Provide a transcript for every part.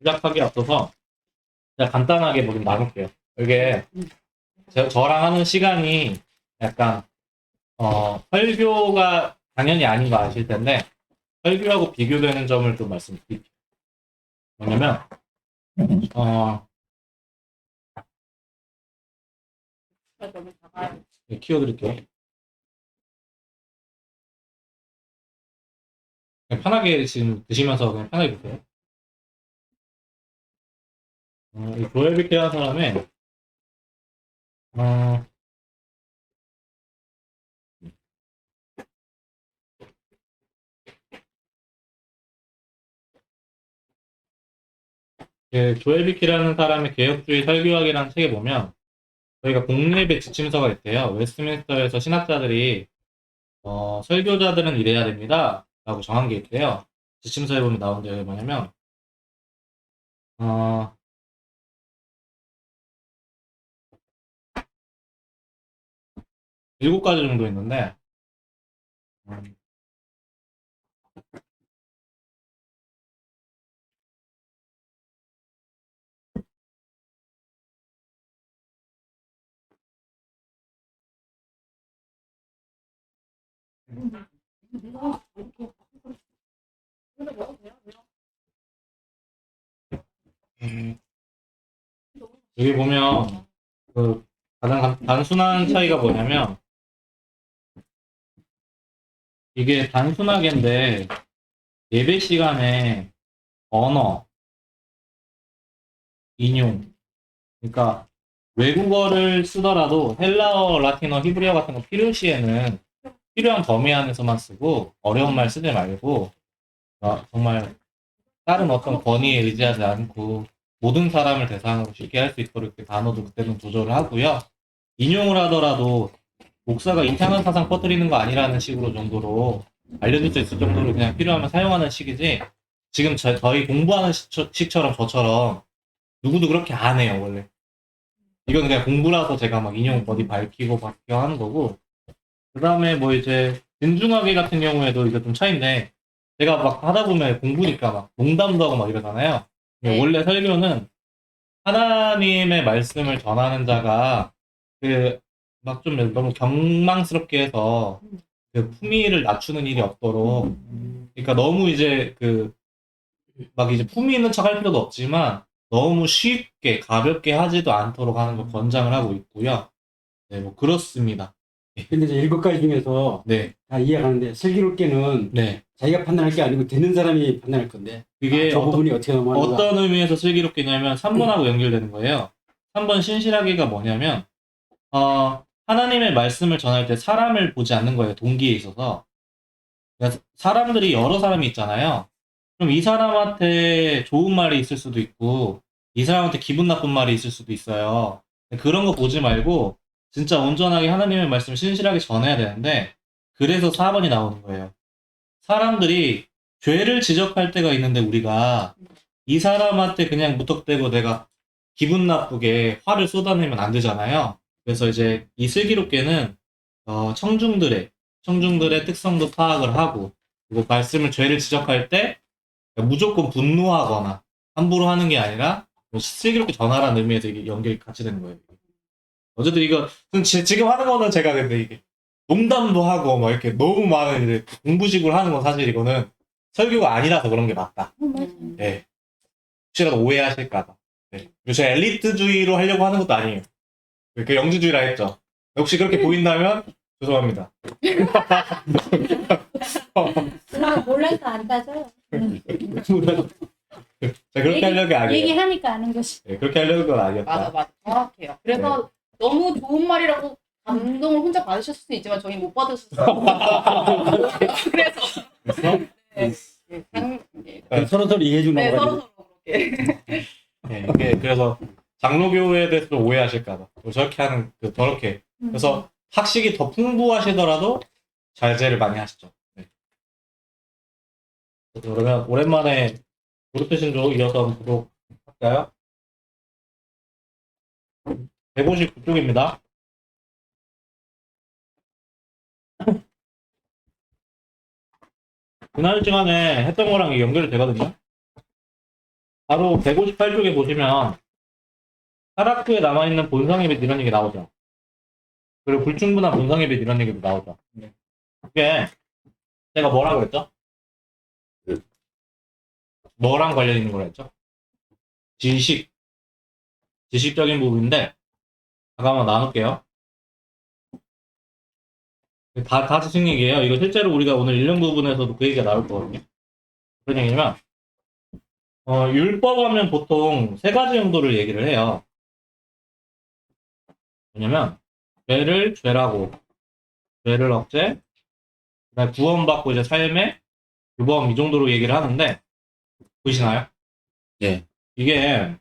시작하기 앞서서 그냥 간단하게 뭐 좀 나눌게요. 이게 저랑 하는 시간이 약간 설교가 당연히 아닌 거 아실 텐데 설교하고 비교되는 점을 좀 말씀드릴게요. 뭐냐면 어, 키워드릴게요. 그냥 편하게 지금 드시면서 그냥 편하게 보세요. 이 조엘 빅이라는 사람의 어, 조엘 빅이라는 사람의 개혁주의 설교학이라는 책에 보면 저희가 공립의 지침서가 있대요. 웨스트민스터에서 신학자들이 설교자들은 이래야 됩니다. 라고 정한 게 있대요. 지침서에 보면 나온 게 뭐냐면, 어, 7가지 정도 있는데, 음, 음, 여기 보면, 그, 가장 단순한 차이가 뭐냐면, 이게 단순하게인데, 예배 시간에 언어, 인용, 그러니까 외국어를 쓰더라도 헬라어, 라틴어, 히브리어 같은 거 필요시에는 필요한 범위 안에서만 쓰고, 어려운 말 쓰지 말고, 정말 다른 어떤 권위에 의지하지 않고 모든 사람을 대상으로 쉽게 할 수 있도록 이렇게 단어도 그때는 조절을 하고요. 인용을 하더라도 목사가 이상한 사상 퍼뜨리는 거 아니라는 식으로 정도로 알려줄 수 있을 정도로 그냥 필요하면 사용하는 식이지 지금 저희 공부하는 식처럼 저처럼 누구도 그렇게 안 해요, 원래. 이건 그냥 공부라서 제가 막 인용 어디 밝히고 밝히고 하는 거고 그 다음에 뭐 이제 진중하게 같은 경우에도 이게 좀 차이인데 제가 막 하다 보면 공부니까 막 농담도 하고 막 이러잖아요. 근데 네. 원래 설교는 하나님의 말씀을 전하는 자가 그 막 좀 너무 경망스럽게 해서 그 품위를 낮추는 일이 없도록 그러니까 너무 이제 그 막 이제 품위 있는 척 할 필요도 없지만 너무 쉽게 가볍게 하지도 않도록 하는 걸 권장을 하고 있고요. 네, 뭐 그렇습니다. 근데 이제 7가지 중에서 네, 다 이해가는데 슬기롭게는 네. 자기가 판단할 게 아니고 듣는 사람이 판단할 건데 그게 저 부분이 어떻게 넘어가는가. 어떤 의미에서 슬기롭게냐면 3번하고 연결되는 거예요. 3번 신실하기가 뭐냐면 하나님의 말씀을 전할 때 사람을 보지 않는 거예요. 동기에 있어서. 그러니까 사람들이 여러 사람이 있잖아요. 그럼 이 사람한테 좋은 말이 있을 수도 있고 이 사람한테 기분 나쁜 말이 있을 수도 있어요. 그런 거 보지 말고 진짜 온전하게 하나님의 말씀을 신실하게 전해야 되는데 그래서 4번이 나오는 거예요. 사람들이 죄를 지적할 때가 있는데 우리가 이 사람한테 그냥 무턱대고 내가 기분 나쁘게 화를 쏟아내면 안 되잖아요. 그래서 이제 이 슬기롭게는 청중들의 특성도 파악을 하고 그리고 말씀을 죄를 지적할 때 무조건 분노하거나 함부로 하는 게 아니라 슬기롭게 전하라는 의미에서 이게 연결이 같이 되는 거예요. 어쨌든 이거 지금 하는 거는 제가 근데 이게 농담도 하고 막 이렇게 너무 많은 이제 공부식으로 하는 건 사실 이거는 설교가 아니라서 그런 게 맞다. 네. 혹시라도 오해하실까봐. 네. 그리고 제가 엘리트주의로 하려고 하는 것도 아니에요. 그 영주주의라 했죠. 혹시 그렇게 보인다면 죄송합니다. 몰라서 안 따져요. 제가 그렇게 하려고 아니에요. 얘기하니까 아는 것이. 네, 그렇게 하려는 건 아니었다. 맞아. 정확해요. 그래서 너무 좋은 말이라고 감동을 혼자 받으셨을 수도 있지만 저희 못 받으셨을 수도 있어요. 그래서 그래서 서로 이해해 주는 네, 거가지고. 서로 그렇게. 네, 이게 그래서 장로교에 대해서 좀 오해하실까봐 저렇게 하는 저렇게 그래서 학식이 더 풍부하시더라도 자제를 많이 하시죠. 네. 그러면 오랜만에 무릎신조 이어서 한번 보도록 할까요? 159쪽입니다. 그날 시간에 했던 거랑 연결이 되거든요. 바로 158쪽에 보시면 타락후에 남아있는 본성의 빛 이런 얘기 나오죠. 그리고 불충분한 본성의 빛 이런 얘기도 나오죠. 이게 제가 뭐라고 했죠? 뭐랑 관련 있는 거라 했죠? 지식적인 부분인데 잠깐만 나눌게요. 다 지식 얘기예요. 이거 실제로 우리가 오늘 1년 부분에서도 그 얘기가 나올 거거든요. 무슨 얘기냐면 율법하면 보통 세 가지 정도를 얘기를 해요. 왜냐면 죄를 죄라고, 죄를 억제, 그다음에 구원받고 이제 삶의 규범 이 정도로 얘기를 하는데 보이시나요? 예. 이게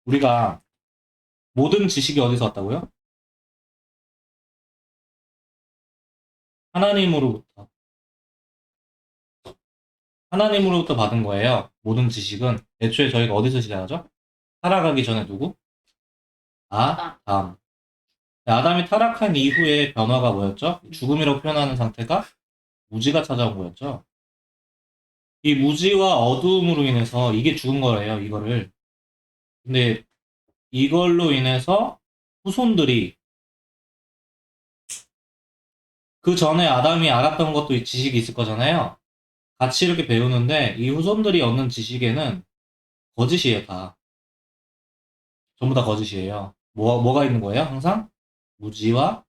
우리가 모든 지식이 어디서 왔다고요? 하나님으로부터. 하나님으로부터 받은 거예요. 모든 지식은. 애초에 저희가 어디서 시작하죠? 살아가기 전에 누구? 아담. 아담이 타락한 이후의 변화가 뭐였죠? 죽음이라고 표현하는 상태가 무지가 찾아온 거였죠. 이 무지와 어두움으로 인해서 이게 죽은 거예요, 이거를. 근데 이걸로 인해서 후손들이 그 전에 아담이 알았던 것도 이 지식이 있을 거잖아요. 같이 이렇게 배우는데 이 후손들이 얻는 지식에는 거짓이에요, 다. 전부 다 거짓이에요. 뭐가 있는 거예요? 항상 무지와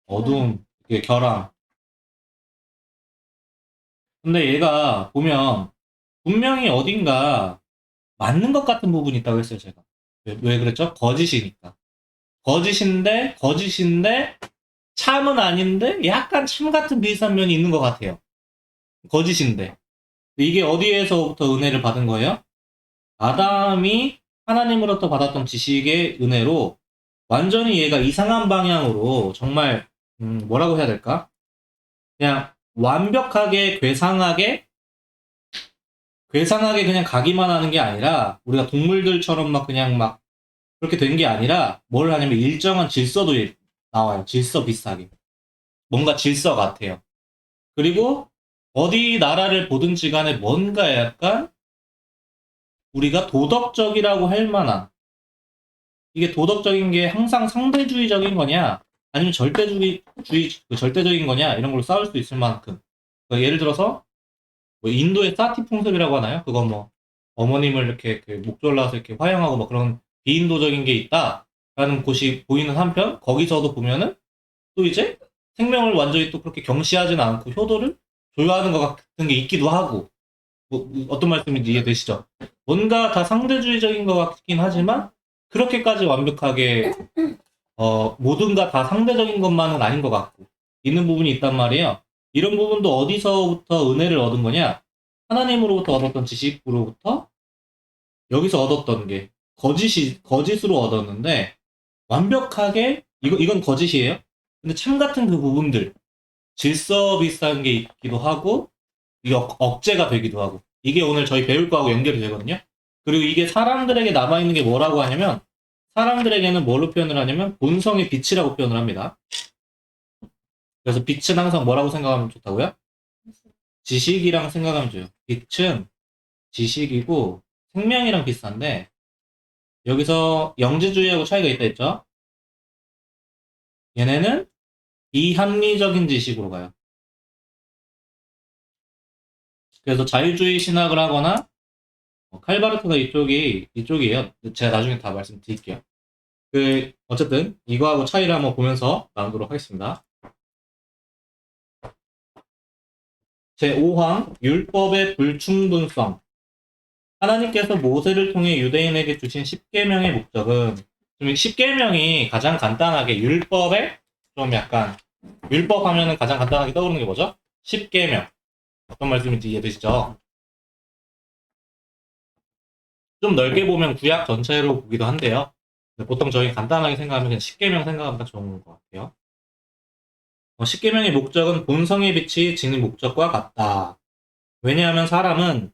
어두움, 이게 결함. 근데 얘가 보면 분명히 어딘가 맞는 것 같은 부분이 있다고 했어요, 제가. 왜 그랬죠? 거짓이니까. 거짓인데 참은 아닌데 약간 참 같은 비슷한 면이 있는 것 같아요. 거짓인데. 이게 어디에서부터 은혜를 받은 거예요? 아담이 하나님으로부터 받았던 지식의 은혜로 완전히 얘가 이상한 방향으로 정말 뭐라고 해야 될까? 그냥 완벽하게 괴상하게 그냥 가기만 하는 게 아니라 우리가 동물들처럼 막 그냥 막 그렇게 된 게 아니라 뭘 하냐면 일정한 질서도 나와요. 질서 비슷하게. 뭔가 질서 같아요. 그리고 어디 나라를 보든지 간에 뭔가 약간 우리가 도덕적이라고 할 만한 이게 도덕적인 게 항상 상대주의적인 거냐 아니면 절대적인 거냐 이런 걸로 싸울 수 있을 만큼 그러니까 예를 들어서 뭐 인도의 사티 풍습이라고 하나요? 그거 뭐 어머님을 이렇게 목 졸라서 이렇게 화형하고 뭐 그런 비인도적인 게 있다라는 곳이 보이는 한편 거기서도 보면은 또 이제 생명을 완전히 또 그렇게 경시하지는 않고 효도를 조여하는 것 같은 게 있기도 하고 뭐 어떤 말씀인지 이해되시죠? 뭔가 다 상대주의적인 것 같긴 하지만 그렇게까지 완벽하게 모든가 다 상대적인 것만은 아닌 것 같고 있는 부분이 있단 말이에요. 이런 부분도 어디서부터 은혜를 얻은 거냐? 하나님으로부터 얻었던 지식으로부터 여기서 얻었던 게 거짓으로 얻었는데 완벽하게 이건 거짓이에요. 근데 참 같은 그 부분들 질서 비슷한 게 있기도 하고 이게 억제가 되기도 하고 이게 오늘 저희 배울 거하고 연결이 되거든요. 그리고 이게 사람들에게 남아있는 게 뭐라고 하냐면 사람들에게는 뭘로 표현을 하냐면 본성의 빛이라고 표현을 합니다. 그래서 빛은 항상 뭐라고 생각하면 좋다고요? 지식이랑 생각하면 좋아요. 빛은 지식이고 생명이랑 비슷한데 여기서 영지주의하고 차이가 있다 했죠? 얘네는 비합리적인 지식으로 가요. 그래서 자유주의 신학을 하거나 칼바르트가 이쪽이에요. 제가 나중에 다 말씀드릴게요. 어쨌든 이거하고 차이를 한번 보면서 나누도록 하겠습니다. 제5항 율법의 불충분성. 하나님께서 모세를 통해 유대인에게 주신 10계명의 목적은 좀 10계명이 가장 간단하게 율법에 좀 약간 율법 하면은 가장 간단하게 떠오르는 게 뭐죠? 10계명. 어떤 말씀인지 이해되시죠? 좀 넓게 보면 구약 전체로 보기도 한데요. 보통 저희 간단하게 생각하면 그냥 10계명 생각하면 딱 좋은 것 같아요. 10계명의 목적은 본성의 빛이 지닌 목적과 같다. 왜냐하면 사람은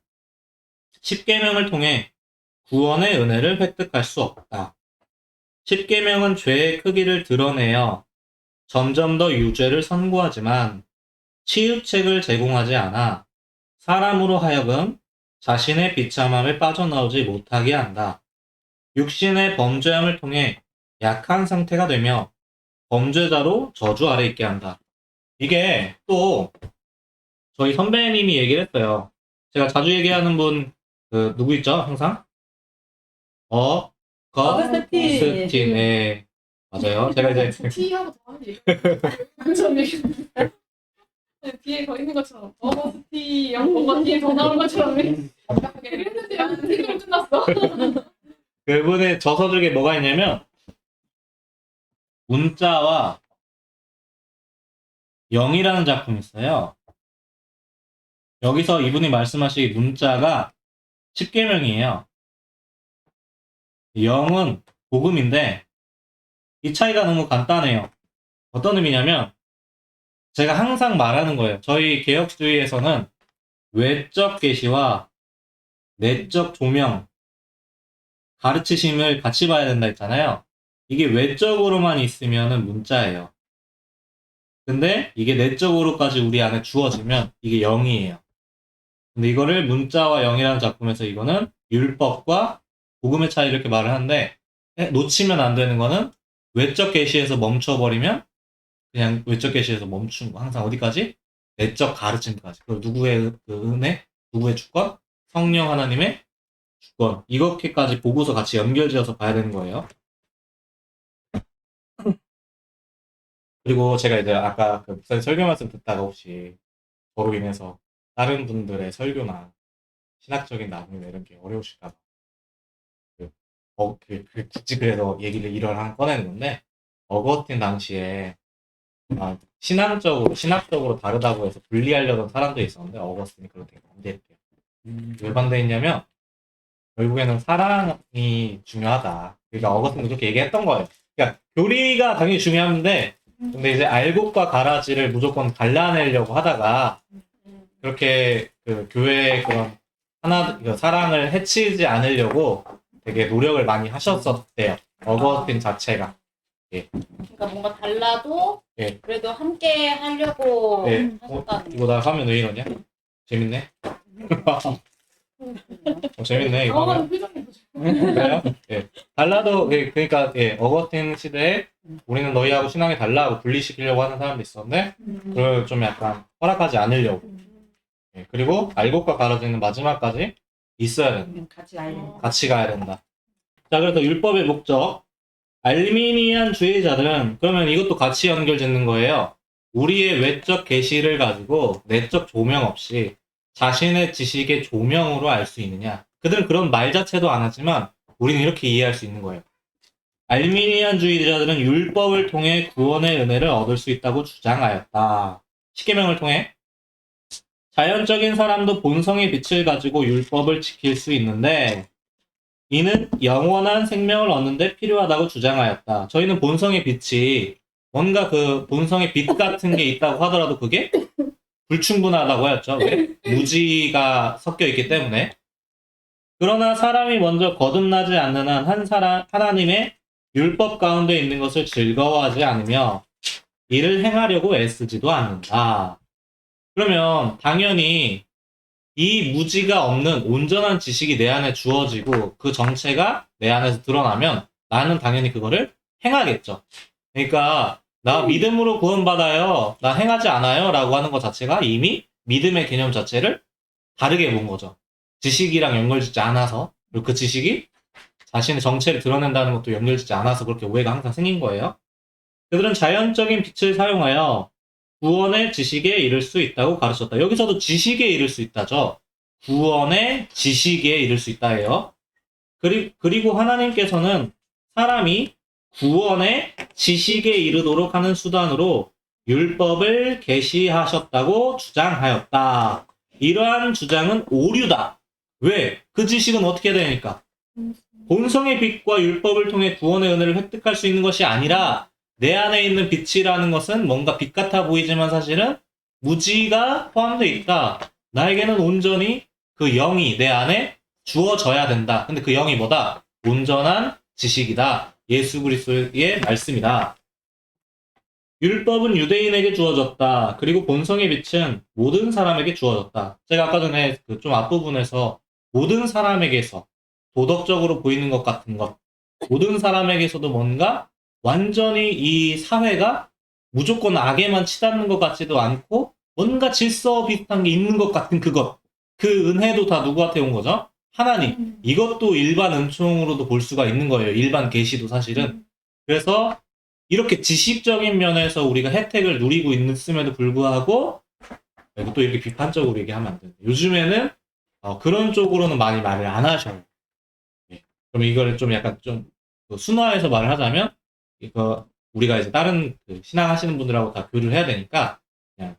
10계명을 통해 구원의 은혜를 획득할 수 없다. 10계명은 죄의 크기를 드러내어 점점 더 유죄를 선고하지만 치유책을 제공하지 않아 사람으로 하여금 자신의 비참함에 빠져나오지 못하게 한다. 육신의 범죄함을 통해 약한 상태가 되며 범죄자로 저주 아래 있게 한다. 이게 또 저희 선배님이 얘기를 했어요. 제가 자주 얘기하는 분, 누구 있죠? 항상? 어거스틴. 스틴. 네. 맞아요. 제가 이제 T하고 다른 얘기. 뒤에 더 있는 것처럼 어거스틴 뭔가 뒤에 더 나오는 것처럼 완벽하게 했는데 생각이 끝났어. 그분의 저서 중에 뭐가 있냐면 문자와 영이라는 작품이 있어요. 여기서 이분이 말씀하신 문자가 10계명이에요. 영은 복음인데 이 차이가 너무 간단해요. 어떤 의미냐면 제가 항상 말하는 거예요. 저희 개혁주의에서는 외적 계시와 내적 조명, 가르치심을 같이 봐야 된다 했잖아요. 이게 외적으로만 있으면 문자예요. 근데 이게 내적으로까지 우리 안에 주어지면 이게 영이에요. 근데 이거를 문자와 영이라는 작품에서 이거는 율법과 복음의 차이 이렇게 말을 하는데 놓치면 안 되는 거는 외적 계시에서 멈춰버리면 그냥 외적 계시에서 멈춘 거. 항상 어디까지? 내적 가르침까지. 그리고 누구의 그 은혜, 누구의 주권, 성령 하나님의 주권. 이렇게까지 보고서 같이 연결지어서 봐야 되는 거예요. 그리고 제가 이제 아까 그 목사님 설교 말씀 듣다가 혹시 저로 인해서 다른 분들의 설교나 신학적인 나눔이나 이런 게 어려우실까 봐. 굳이 그래서 얘기를 이런 꺼내는 건데, 어거스틴 당시에 신학적으로 다르다고 해서 분리하려던 사람들이 있었는데, 어거스틴이 그걸 되게 반대했대요. 왜 반대했냐면, 결국에는 사랑이 중요하다. 그러니까 어거스틴도 그렇게 얘기했던 거예요. 그러니까 교리가 당연히 중요한데, 근데 이제 알곡과 가라지를 무조건 갈라내려고 하다가, 그렇게 그 교회의 그런 사랑을 해치지 않으려고 되게 노력을 많이 하셨었대요. 어거스틴 자체가. 그러니까 뭔가 달라도 예. 그래도 함께 하려고 예. 하셨다는. 이거 나 화면 왜 이러냐? 재밌네. 재밌네 이거 화면. 표정이 보죠. 그래요? 예. 달라도 그러니까 어거스틴 시대에 우리는 너희하고 신앙이 달라고 분리시키려고 하는 사람도 있었는데 그걸 좀 약간 허락하지 않으려고. 예. 그리고 알곡과 가라지는 마지막까지 있어야 된다. 같이 가야 된다. 자, 그래서 율법의 목적. 알미니안 주의자들은 그러면 이것도 같이 연결 짓는 거예요. 우리의 외적 계시를 가지고 내적 조명 없이 자신의 지식의 조명으로 알 수 있느냐. 그들은 그런 말 자체도 안 하지만 우리는 이렇게 이해할 수 있는 거예요. 알미니안 주의자들은 율법을 통해 구원의 은혜를 얻을 수 있다고 주장하였다. 십계명을 통해 자연적인 사람도 본성의 빛을 가지고 율법을 지킬 수 있는데 이는 영원한 생명을 얻는데 필요하다고 주장하였다. 저희는 본성의 빛이 뭔가 그 본성의 빛 같은 게 있다고 하더라도 그게 불충분하다고 하였죠. 왜? 무지가 섞여 있기 때문에. 그러나 사람이 먼저 거듭나지 않는 한 하나님의 율법 가운데 있는 것을 즐거워하지 않으며 이를 행하려고 애쓰지도 않는다. 그러면 당연히 이 무지가 없는 온전한 지식이 내 안에 주어지고 그 정체가 내 안에서 드러나면 나는 당연히 그거를 행하겠죠. 그러니까 나 믿음으로 구원받아요. 나 행하지 않아요. 라고 하는 것 자체가 이미 믿음의 개념 자체를 다르게 본 거죠. 지식이랑 연결짓지 않아서 그리고 그 지식이 자신의 정체를 드러낸다는 것도 연결짓지 않아서 그렇게 오해가 항상 생긴 거예요. 그들은 자연적인 빛을 사용하여 구원의 지식에 이를 수 있다고 가르쳤다. 여기서도 지식에 이를 수 있다죠. 구원의 지식에 이를 수 있다 해요. 그리고 하나님께서는 사람이 구원의 지식에 이르도록 하는 수단으로 율법을 계시하셨다고 주장하였다. 이러한 주장은 오류다. 왜? 그 지식은 어떻게 되니까? 본성의 빛과 율법을 통해 구원의 은혜를 획득할 수 있는 것이 아니라 내 안에 있는 빛이라는 것은 뭔가 빛 같아 보이지만 사실은 무지가 포함되어 있다. 나에게는 온전히 그 영이 내 안에 주어져야 된다. 근데 그 영이 뭐다? 온전한 지식이다. 예수 그리스도의 말씀이다. 율법은 유대인에게 주어졌다. 그리고 본성의 빛은 모든 사람에게 주어졌다. 제가 아까 전에 그 좀 앞부분에서 모든 사람에게서 도덕적으로 보이는 것 같은 것, 모든 사람에게서도 뭔가 완전히 이 사회가 무조건 악에만 치닫는 것 같지도 않고 뭔가 질서 비슷한 게 있는 것 같은 그것. 그 은혜도 다 누구한테 온 거죠? 하나님. 이것도 일반 은총으로도 볼 수가 있는 거예요. 일반 계시도 사실은. 그래서 이렇게 지식적인 면에서 우리가 혜택을 누리고 있음에도 불구하고 또 이렇게 비판적으로 얘기하면 안 된다. 요즘에는 그런 쪽으로는 많이 말을 안 하셔요. 예. 그럼 이걸 좀 약간 좀 순화해서 말을 하자면 이거 우리가 이제 다른 그 신앙하시는 분들하고 다 교류를 해야 되니까 그냥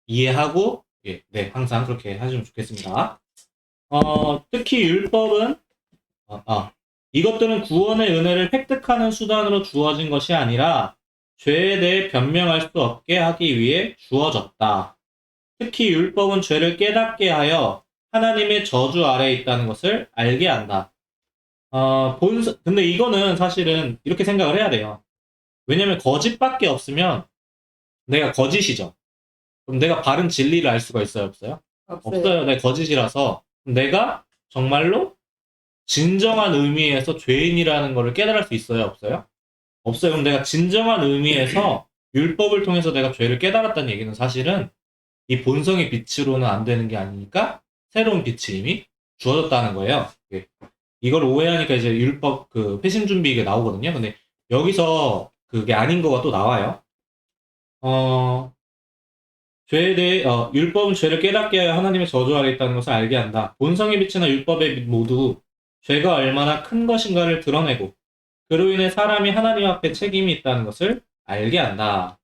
이해하고 예, 네 항상 그렇게 하시면 좋겠습니다. 특히 율법은 이것들은 구원의 은혜를 획득하는 수단으로 주어진 것이 아니라 죄에 대해 변명할 수 없게 하기 위해 주어졌다. 특히 율법은 죄를 깨닫게 하여 하나님의 저주 아래에 있다는 것을 알게 한다. 근데 이거는 사실은 이렇게 생각을 해야 돼요. 왜냐면 거짓밖에 없으면 내가 거짓이죠. 그럼 내가 바른 진리를 알 수가 있어요, 없어요? 없어요. 내 거짓이라서 내가 정말로 진정한 의미에서 죄인이라는 것을 깨달을 수 있어요, 없어요? 없어요. 그럼 내가 진정한 의미에서 율법을 통해서 내가 죄를 깨달았다는 얘기는 사실은 이 본성의 빛으로는 안 되는 게 아니니까 새로운 빛이 이미 주어졌다는 거예요. 예. 이걸 오해하니까 이제 율법 그 회심 준비 이게 나오거든요. 근데 여기서 그게 아닌 거가 또 나와요. 죄에 대해 율법은 죄를 깨닫게 하여 하나님의 저주 아래 있다는 것을 알게 한다. 본성의 빛이나 율법의 빛 모두 죄가 얼마나 큰 것인가를 드러내고 그로 인해 사람이 하나님 앞에 책임이 있다는 것을 알게 한다.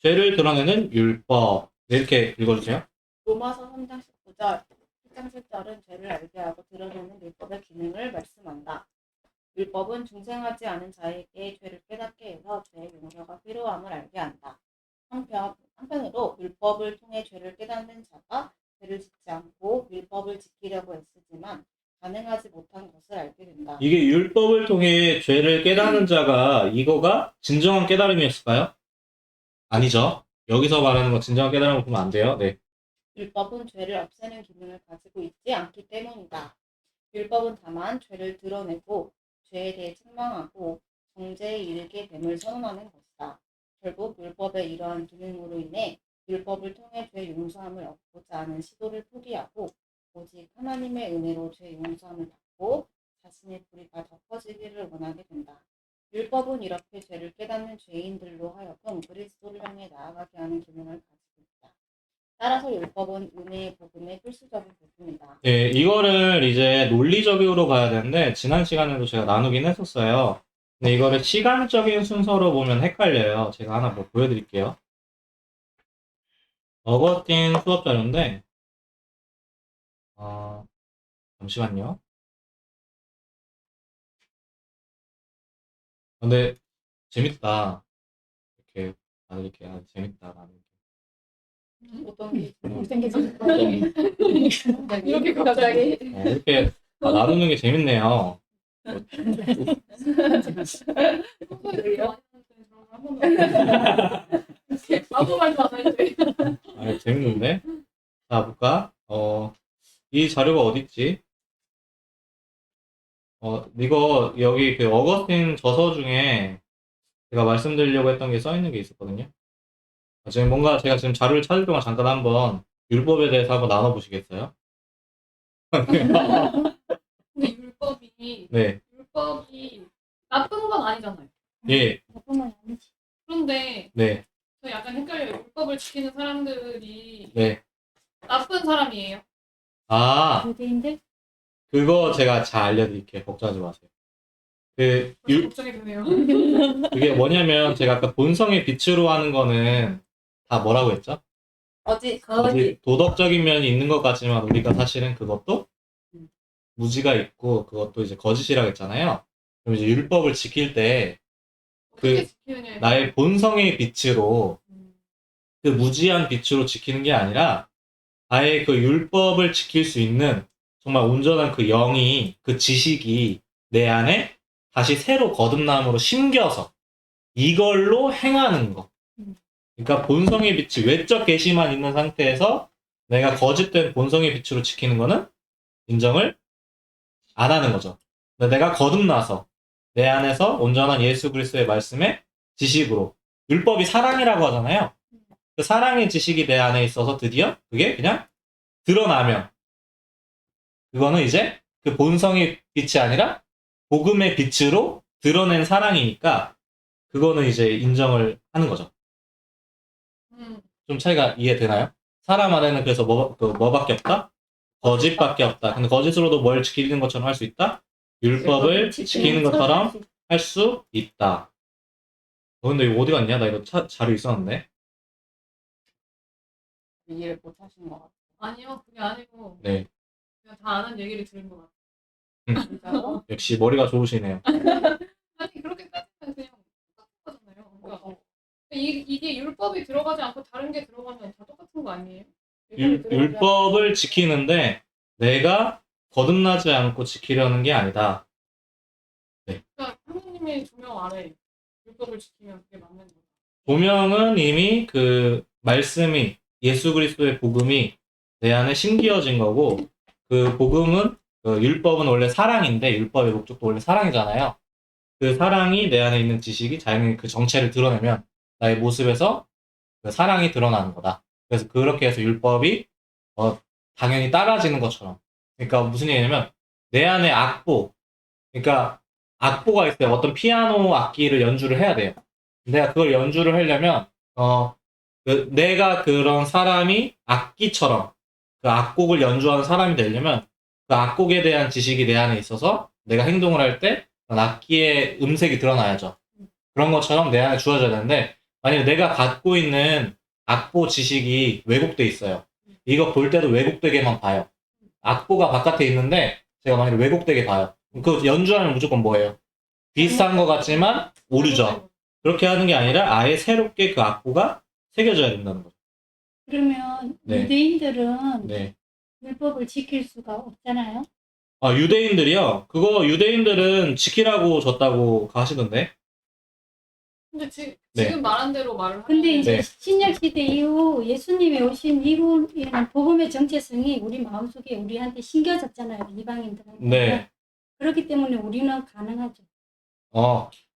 죄를 드러내는 율법. 네, 이렇게 읽어주세요. 로마서 3장 19절, 1장 7절은 죄를 알게 하고 드러내는 율법의 기능을 말씀한다. 율법은 중생하지 않은 자에게 죄를 깨닫게 해서 죄의 용서가 필요함을 알게 한다. 한편으로 율법을 통해 죄를 깨닫는 자가 죄를 짓지 않고 율법을 지키려고 애쓰지만 가능하지 못한 것을 알게 된다. 이게 율법을 통해 죄를 깨닫는 자가 이거가 진정한 깨달음이었을까요? 아니죠. 여기서 말하는 거 진정한 깨달음을 보면 안 돼요. 네. 율법은 죄를 없애는 기능을 가지고 있지 않기 때문이다. 율법은 다만 죄를 드러내고 죄에 대해 책망하고 정죄에 이르게 됨을 선언하는 것이다. 결국 율법의 이러한 기능으로 인해 율법을 통해 죄 용서함을 얻고자 하는 시도를 포기하고 오직 하나님의 은혜로 죄 용서함을 받고 자신의 불의가 덮어지기를 원하게 된다. 율법은 이렇게 죄를 깨닫는 죄인들로 하여금 그리스도를 향해 나아가게 하는 기능을 가지고 있다. 따라서 율법은 은혜의 복음의 필수적인 부분이다. 네, 이거를 이제 논리적으로 봐야 되는데 지난 시간에도 제가 나누긴 했었어요. 근데 이거를 시간적인 순서로 보면 헷갈려요. 제가 하나 뭐 보여드릴게요. 어거스틴 수업 자료인데 잠시만요. 근데 재밌다. 이렇게 다들 이렇게 재밌다. 어떤 게 못생겨진 이렇게 갑자기. 이렇게 나누는 게 재밌네요. 아무 말도 안 할때. 재밌는데? 자, 볼까? 이 자료가 어딨지? 이거, 여기 그 어거스틴 저서 중에 제가 말씀드리려고 했던 게 써있는 게 있었거든요. 지금 뭔가 제가 지금 자료를 찾을 동안 잠깐 한번 율법에 대해서 한번 나눠보시겠어요? 근데 율법이 네. 나쁜 건 아니잖아요. 예, 나뿐만 아니지. 그런데 네, 저 약간 헷갈려요. 율법을 지키는 사람들이 네. 나쁜 사람이에요. 유대인들 그거 제가 잘 알려드릴게요. 걱정하지 마세요. 벌써 걱정이 되네요. 그게 뭐냐면 제가 아까 본성의 빛으로 하는 거는 다 뭐라고 했죠? 거짓. 도덕적인 면이 있는 것 같지만 우리가 사실은 그것도 무지가 있고 그것도 이제 거짓이라고 했잖아요. 그럼 이제 율법을 지킬 때 어떻게 지키느냐에 나의 본성의 빛으로 그 무지한 빛으로 지키는 게 아니라 아예 그 율법을 지킬 수 있는 정말 온전한 그 영이 그 지식이 내 안에 다시 새로 거듭남으로 심겨서 이걸로 행하는 거. 그러니까 본성의 빛이 외적 계시만 있는 상태에서 내가 거짓된 본성의 빛으로 지키는 거는 인정을 안 하는 거죠. 근데 내가 거듭나서 내 안에서 온전한 예수 그리스도의 말씀의 지식으로 율법이 사랑이라고 하잖아요. 그 사랑의 지식이 내 안에 있어서 드디어 그게 그냥 드러나면 그거는 이제 그 본성의 빛이 아니라 복음의 빛으로 드러낸 사랑이니까 그거는 이제 인정을 하는 거죠. 좀 차이가 이해되나요? 사람 안에는 그래서 뭐밖에 없다? 거짓밖에 없다. 근데 거짓으로도 뭘 지키는 것처럼 할 수 있다? 율법을 지키는 것처럼 할 수 있다. 근데 이거 어디 갔냐? 나 이거 자료 있었는데. 이해를 못 하시는 것 같아요. 아니요, 그게 아니고 네. 그냥 다 아는 얘기를 들은 것 같아요. 진짜로? 역시 머리가 좋으시네요. 아니 그렇게 따지면 그냥 똑같은 거잖아요. 그러니까 이게 율법이 들어가지 않고 다른 게 들어가면 다 똑같은 거 아니에요? 율법을 지키는데 내가 거듭나지 않고 지키려는 게 아니다. 그러니까 하나님의 조명 아래 율법을 지키면 그게 맞는 거죠. 조명은 이미 그 말씀이 예수 그리스도의 복음이 내 안에 심기어진 거고 그 복음은 그 율법은 원래 사랑인데 율법의 목적도 원래 사랑이잖아요. 그 사랑이 내 안에 있는 지식이 자연히 그 정체를 드러내면 나의 모습에서 그 사랑이 드러나는 거다. 그래서 그렇게 해서 율법이 당연히 따라지는 것처럼. 그러니까 무슨 얘기냐면 내 안에 악보, 그러니까 악보가 있어요. 어떤 피아노 악기를 연주를 해야 돼요. 내가 그걸 연주를 하려면 내가 그런 사람이 악기처럼 그 악곡을 연주하는 사람이 되려면 그 악곡에 대한 지식이 내 안에 있어서 내가 행동을 할 때 악기의 음색이 드러나야죠. 그런 것처럼 내 안에 주어져야 되는데 만약에 내가 갖고 있는 악보 지식이 왜곡돼 있어요. 이거 볼 때도 왜곡되게만 봐요. 악보가 바깥에 있는데 제가 만약에 왜곡되게 봐요. 그 연주하면 무조건 뭐예요? 비슷한 것 같지만 오류죠. 그렇게 하는 게 아니라 아예 새롭게 그 악보가 새겨져야 된다는 거죠. 그러면 네. 유대인들은 네. 율법을 지킬 수가 없잖아요. 아, 유대인들이요? 그거 유대인들은 지키라고 줬다고 하시던데? 근데 네. 지금 말한 대로 말을 근데 하면 이제 네. 신약 시대 이후 예수님이 오신 이후에는 복음의 정체성이 우리 마음속에 우리한테 심겨졌잖아요. 이방인들한테. 네. 그렇기 때문에 우리는 가능하죠.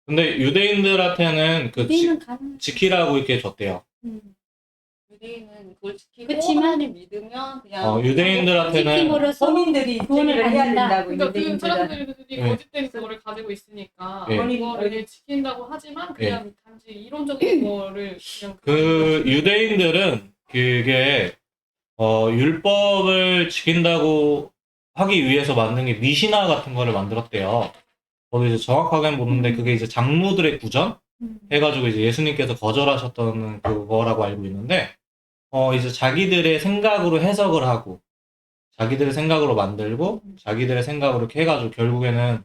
근데 유대인들한테는 그 우리는 가능. 지키라고 이렇게 줬대요. 유대인은 그걸 지키고 그치만- 하나님 믿으면 그냥 유대인들한테는 지킴으로써 본인들이 구원을 제기를 해야 받는다. 된다고 그러니까 그 유대인들은. 사람들이 네. 거짓된 그거를 가지고 있으니까 네. 그거를 지킨다고 하지만 그냥 단지 이론적인 거를 그냥 그 유대인들은 그게 율법을 지킨다고 하기 위해서 만든 게 미시나 같은 거를 만들었대요. 저도 이제 정확하게는 모르는데 그게 이제 장로들의 구전 해가지고 이제 예수님께서 거절하셨던 그거라고 알고 있는데 이제 자기들의 생각으로 해석을 하고 자기들의 생각으로 만들고 자기들의 생각으로 이렇게 해가지고 결국에는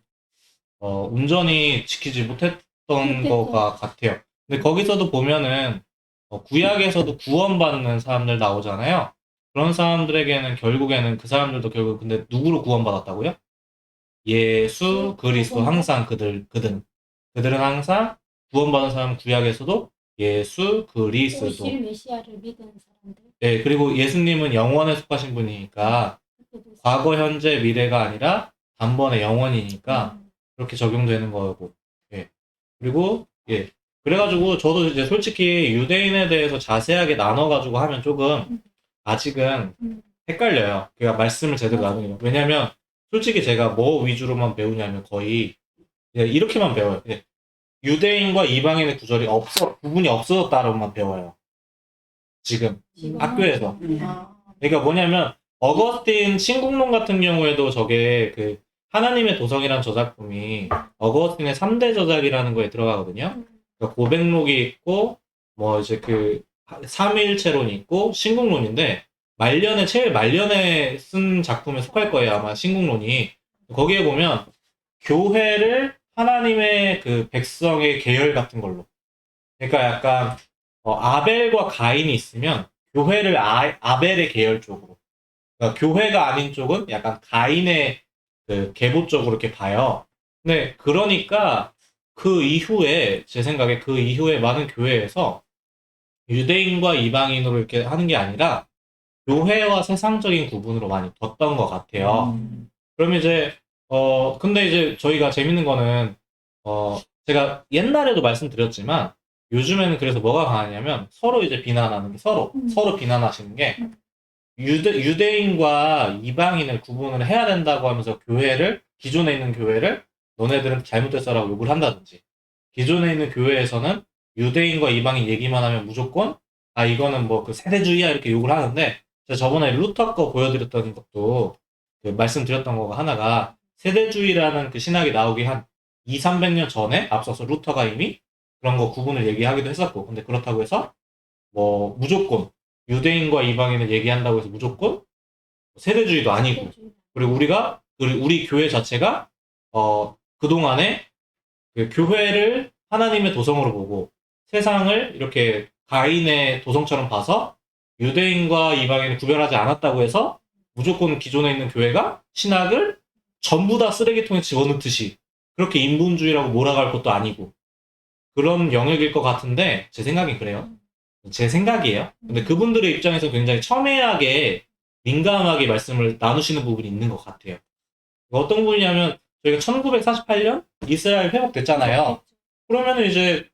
온전히 지키지 못했던 거가 같아요. 근데 거기서도 보면은 구약에서도 구원받는 사람들 나오잖아요. 그런 사람들에게는 결국에는 그 사람들도 결국 근데 누구로 구원받았다고요? 예수 그리스도. 항상 그들은 항상 구원받은 사람 구약에서도 예수 그리스도. 오실 메시아를 믿는 사람들. 네, 그리고 예수님은 영원에 속하신 분이니까 과거, 현재, 미래가 아니라 단번에 영원이니까 그렇게 적용되는 거고. 예. 그리고 그래가지고 저도 이제 솔직히 유대인에 대해서 자세하게 나눠가지고 하면 조금 아직은 헷갈려요. 그러니까 말씀을 제대로 나누는 거. 왜냐면 솔직히 제가 뭐 위주로만 배우냐면 거의 그냥 이렇게만 배워요. 유대인과 이방인의 구분이 없어졌다로만 배워요. 지금 학교에서. 그러니까 뭐냐면 어거스틴 신국론 같은 경우에도 저게 그 하나님의 도성이라는 저작품이 어거스틴의 3대 저작이라는 거에 들어가거든요. 그러니까 고백록이 있고 뭐 이제 그 삼위일체론이 있고 신국론인데 제일 말년에 쓴 작품에 속할 거예요. 아마 신국론이. 거기에 보면 교회를 하나님의 그 백성의 계열 같은 걸로. 그러니까 약간 아벨과 가인이 있으면 교회를 아벨의 계열 쪽으로. 그러니까 교회가 아닌 쪽은 약간 가인의 그 계보 쪽으로 이렇게 봐요. 근데 그러니까 그 이후에 제 생각에 그 이후에 많은 교회에서 유대인과 이방인으로 이렇게 하는 게 아니라 교회와 세상적인 구분으로 많이 뒀던 것 같아요. 음. 그러면 이제 근데 이제 저희가 재밌는 거는 제가 옛날에도 말씀드렸지만 요즘에는 그래서 뭐가 강하냐면 서로 이제 비난하는 게 서로 비난하시는 게 유대인과 이방인을 구분을 해야 된다고 하면서 기존에 있는 교회를 너네들은 잘못됐어라고 욕을 한다든지, 기존에 있는 교회에서는 유대인과 이방인 얘기만 하면 무조건 이거는 뭐 그 세대주의야 이렇게 욕을 하는데, 제가 저번에 루터 거 보여드렸던 것도 그 말씀드렸던 거가 하나가 세대주의라는 그 신학이 나오기 한 2, 300년 전에 앞서서 루터가 이미 그런 거 구분을 얘기하기도 했었고, 근데 그렇다고 해서 뭐 무조건 유대인과 이방인을 얘기한다고 해서 무조건 세대주의도 아니고, 그리고 우리 교회 자체가 그동안에 그 교회를 하나님의 도성으로 보고 세상을 이렇게 가인의 도성처럼 봐서 유대인과 이방인을 구별하지 않았다고 해서 무조건 기존에 있는 교회가 신학을 전부 다 쓰레기통에 집어넣듯이 그렇게 인본주의라고 몰아갈 것도 아니고 그런 영역일 것 같은데, 제 생각이 그래요. 제 생각이에요. 근데 그분들의 입장에서 굉장히 첨예하게 민감하게 말씀을 나누시는 부분이 있는 것 같아요. 어떤 부분이냐면 저희가 1948년 이스라엘 회복됐잖아요. 그러면 이제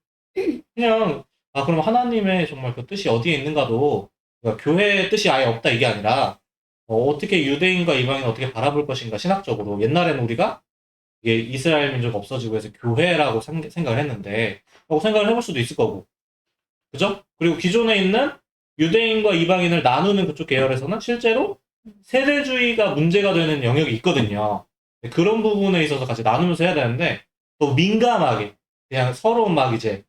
그냥 그럼 하나님의 정말 그 뜻이 어디에 있는가도, 그러니까 교회의 뜻이 아예 없다 이게 아니라 어떻게 유대인과 이방인을 어떻게 바라볼 것인가 신학적으로. 옛날에는 우리가 이게 이스라엘 민족 없어지고 해서 교회라고 생각을 했는데 라고 생각을 해볼 수도 있을 거고, 그죠? 그리고 기존에 있는 유대인과 이방인을 나누는 그쪽 계열에서는 실제로 세대주의가 문제가 되는 영역이 있거든요. 그런 부분에 있어서 같이 나누면서 해야 되는데 또 민감하게 그냥 서로 막 이제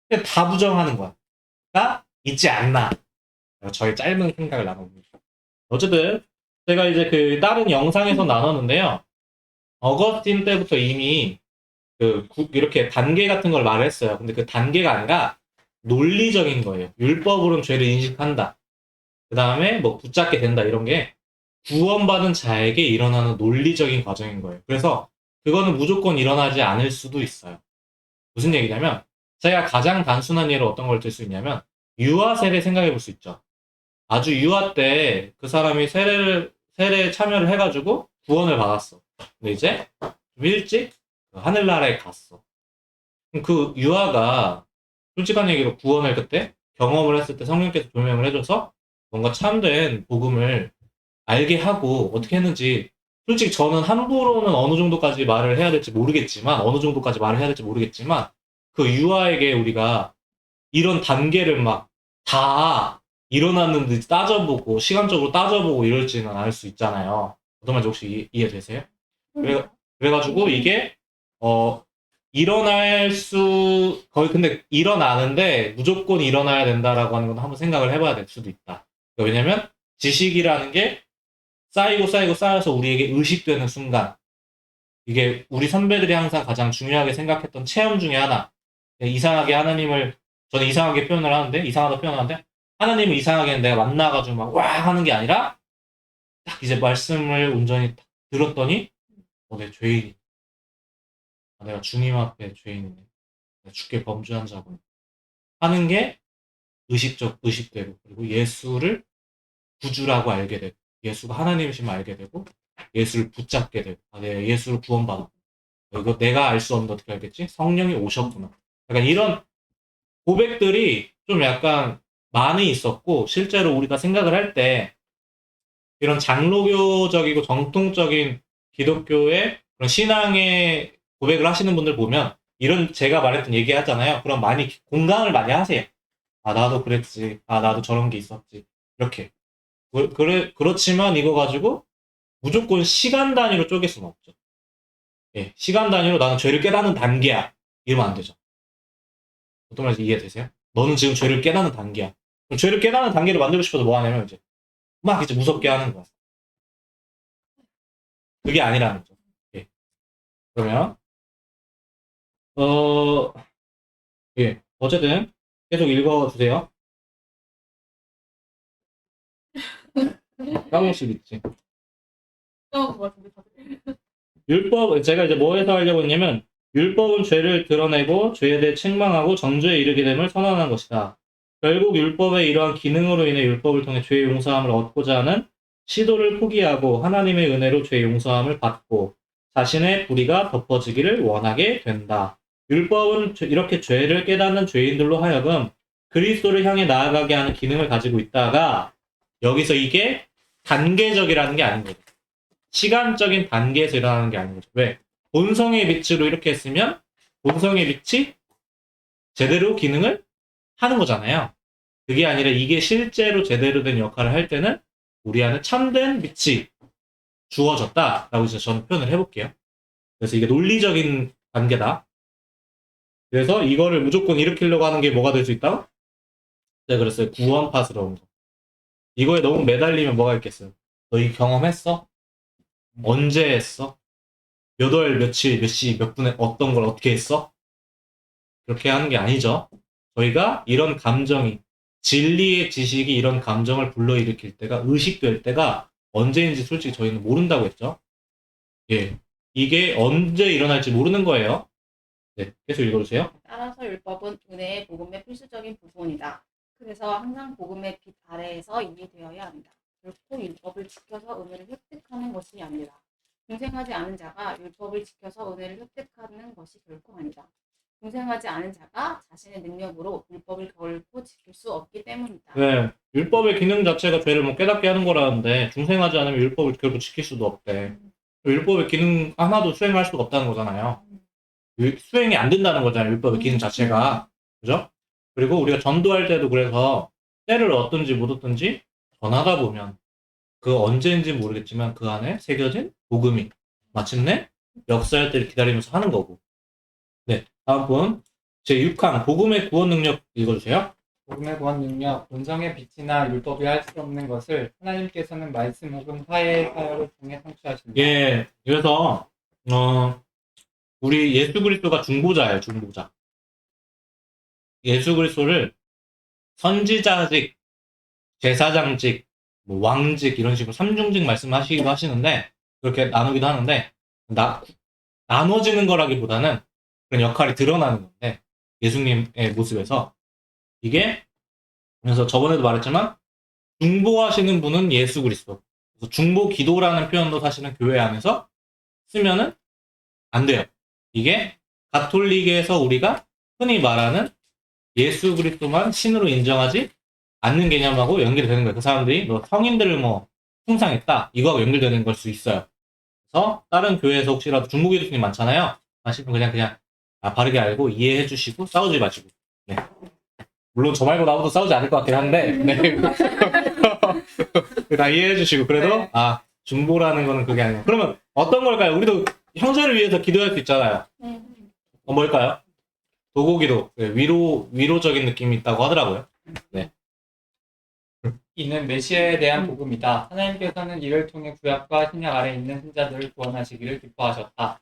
그냥 다 부정하는 거야. 가 있지 않나. 저의 짧은 생각을 나눠봅니다. 어쨌든 제가 이제 그 다른 영상에서 나눴는데요. 어거스틴 때부터 이미 이렇게 단계 같은 걸 말했어요. 근데 그 단계가 아니라 논리적인 거예요. 율법으로는 죄를 인식한다. 그 다음에 뭐 붙잡게 된다 이런 게 구원받은 자에게 일어나는 논리적인 과정인 거예요. 그래서 그거는 무조건 일어나지 않을 수도 있어요. 무슨 얘기냐면 제가 가장 단순한 예로 어떤 걸 들 수 있냐면 유아 세례 생각해 볼 수 있죠. 아주 유아 때 그 사람이 세례에 참여를 해가지고 구원을 받았어. 근데 이제 좀 일찍 하늘나라에 갔어. 그럼 그 유아가 솔직한 얘기로 구원을 그때 경험을 했을 때 성령께서 조명을 해줘서 뭔가 참된 복음을 알게 하고 어떻게 했는지, 솔직히 저는 함부로는 어느 정도까지 말을 해야 될지 모르겠지만 그 유아에게 우리가 이런 단계를 막 다 일어났는지 따져보고 시간적으로 따져보고 이럴지는 알 수 있잖아요. 어떤 말인지 혹시 이해되세요? 그래가지고 이게 근데 일어나는데 무조건 일어나야 된다라고 하는 건 한번 생각을 해봐야 될 수도 있다. 왜냐면 지식이라는 게 쌓여서 우리에게 의식되는 순간, 이게 우리 선배들이 항상 가장 중요하게 생각했던 체험 중에 하나. 저는 이상하게 표현을 하는데, 이상하다 표현하는데, 하나님을 이상하게 내가 만나가지고 막 와 하는 게 아니라 딱 이제 말씀을 온전히 딱 들었더니 내 죄인이, 내가 주님 앞에 죄인이네, 내가 주께 범죄한 자군 하는 게 의식대로, 그리고 예수를 구주라고 알게 되고 예수가 하나님이심을 알게 되고 예수를 붙잡게 되고 내가 예수를 구원받았고, 이거 내가 알 수 없는데 어떻게 알겠지? 성령이 오셨구나. 약간 이런 고백들이 좀 약간 많이 있었고, 실제로 우리가 생각을 할 때 이런 장로교적이고 정통적인 기독교의 그런 신앙의 고백을 하시는 분들 보면 이런 제가 말했던 얘기 하잖아요. 그럼 많이 공감을 많이 하세요. 나도 그랬지. 나도 저런 게 있었지. 이렇게. 그렇지만 이거 가지고 무조건 시간 단위로 쪼갤 수는 없죠. 예, 시간 단위로 나는 죄를 깨닫는 단계야. 이러면 안 되죠. 어떤 말인지 이해되세요? 너는 지금 죄를 깨닫는 단계야. 그럼 죄를 깨닫는 단계를 만들고 싶어도 뭐 하냐면 이제 막 이제 무섭게 하는 거야. 그게 아니라는 거죠. 예. 그러면 예, 어쨌든 계속 읽어주세요. 까먹을 있지. 것 같은데 다들. 제가 이제 뭐에서 하려고 했냐면, 율법은 죄를 드러내고 죄에 대해 책망하고 정죄에 이르게 됨을 선언하는 것이다. 결국 율법의 이러한 기능으로 인해 율법을 통해 죄의 용서함을 얻고자 하는 시도를 포기하고 하나님의 은혜로 죄의 용서함을 받고 자신의 불의가 덮어지기를 원하게 된다. 율법은 이렇게 죄를 깨닫는 죄인들로 하여금 그리스도를 향해 나아가게 하는 기능을 가지고 있다가 여기서 이게 단계적이라는 게 아닌 거죠. 시간적인 단계에서 일어나는 게 아닌 거죠. 왜? 본성의 빛으로 이렇게 했으면 본성의 빛이 제대로 기능을 하는 거잖아요. 그게 아니라 이게 실제로 제대로 된 역할을 할 때는 우리 안에 참된 빛이 주어졌다라고 이제 저는 표현을 해볼게요. 그래서 이게 논리적인 단계다. 그래서 이거를 무조건 일으키려고 하는 게 뭐가 될 수 있다? 제가 그랬어요. 구원파스러운 거. 이거에 너무 매달리면 뭐가 있겠어요? 너 이 경험했어? 언제 했어? 몇 월, 며칠, 몇 시, 몇 분에 어떤 걸 어떻게 했어? 그렇게 하는 게 아니죠. 저희가 이런 감정이, 진리의 지식이 이런 감정을 불러일으킬 때가, 의식될 때가 언제인지 솔직히 저희는 모른다고 했죠. 예. 이게 언제 일어날지 모르는 거예요. 네. 계속 읽어주세요. 따라서 율법은 은혜의 복음의 필수적인 부분이다. 그래서 항상 복음의 빛 아래에서 이해되어야 한다. 결코 율법을 지켜서 은혜를 획득하는 것이 아니라 중생하지 않은 자가 율법을 지켜서 은혜를 획득하는 것이 결코 아니다. 중생하지 않은 자가 자신의 능력으로 율법을 결코 지킬 수 없기 때문이다. 네. 율법의 기능 자체가 죄를 뭐 깨닫게 하는 거라는데, 중생하지 않으면 율법을 결국 지킬 수도 없대. 율법의 기능 하나도 수행할 수가 없다는 거잖아요. 수행이 안 된다는 거잖아요. 율법의 기능 자체가. 그죠? 그리고 우리가 전도할 때도 그래서 때를 얻든지 못 얻든지 전하다 보면 그 언제인지 모르겠지만 그 안에 새겨진 복음이 마침내 역사할 때를 기다리면서 하는 거고. 네. 다음 분. 제6항 복음의 구원 능력 읽어주세요. 복음의 구원 능력, 본성의 빛이나 율법이 할 수 없는 것을 하나님께서는 말씀 혹은 화해의 사역을 통해 성취하신다. 예. 그래서 우리 예수 그리스도가 중보자예요. 중보자. 예수 그리스도를 선지자직, 제사장직, 뭐 왕직 이런 식으로 삼중직 말씀하시기도 하시는데 그렇게 나누기도 하는데 나눠지는 거라기보다는 그런 역할이 드러나는 건데 예수님의 모습에서 이게 그래서 저번에도 말했지만 중보하시는 분은 예수 그리스도. 그래서 중보 기도라는 표현도 사실은 교회 안에서 쓰면은 안 돼요. 이게 가톨릭에서 우리가 흔히 말하는 예수 그리스도만 신으로 인정하지 않는 개념하고 연결되는 거예요. 그 사람들이 뭐 성인들을 뭐 숭상했다 이거하고 연결되는 걸 수 있어요. 그래서 다른 교회에서 혹시라도 중보 기도신이 많잖아요. 하시면 그냥 바르게 알고 이해해 주시고 싸우지 마시고. 네. 물론 저 말고 나보다 싸우지 않을 것 같긴 한데 네. 다 이해해 주시고 그래도 중보라는 거는 그게 아니에요. 그러면 어떤 걸까요? 우리도 형제를 위해서 기도할 수 있잖아요. 뭘까요? 도고기도 위로적인 느낌이 있다고 하더라고요. 네. 이는 메시아에 대한 복음이다. 하나님께서는 이를 통해 구약과 신약 아래 있는 신자들을 구원하시기를 기뻐하셨다.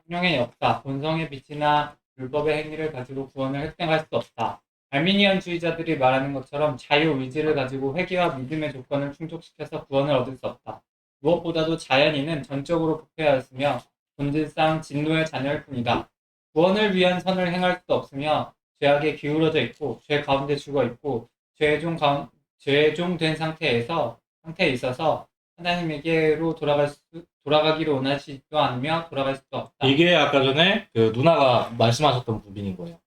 성령의 역사, 본성의 빛이나 율법의 행위를 가지고 구원을 획득할 수 없다. 알미니언주의자들이 말하는 것처럼 자유의지를 가지고 회개와 믿음의 조건을 충족시켜서 구원을 얻을 수 없다. 무엇보다도 자연인은 전적으로 부패하였으며 본질상 진노의 자녀일 뿐이다. 구원을 위한 선을 행할 수도 없으며 죄악에 기울어져 있고 죄 가운데 죽어 있고 죄종된 상태에 있어서 하나님에게로 돌아가기를 원하시지도 않으며 돌아갈 수도 없다. 이게 아까 전에 그 누나가 말씀하셨던 부분인 거예요.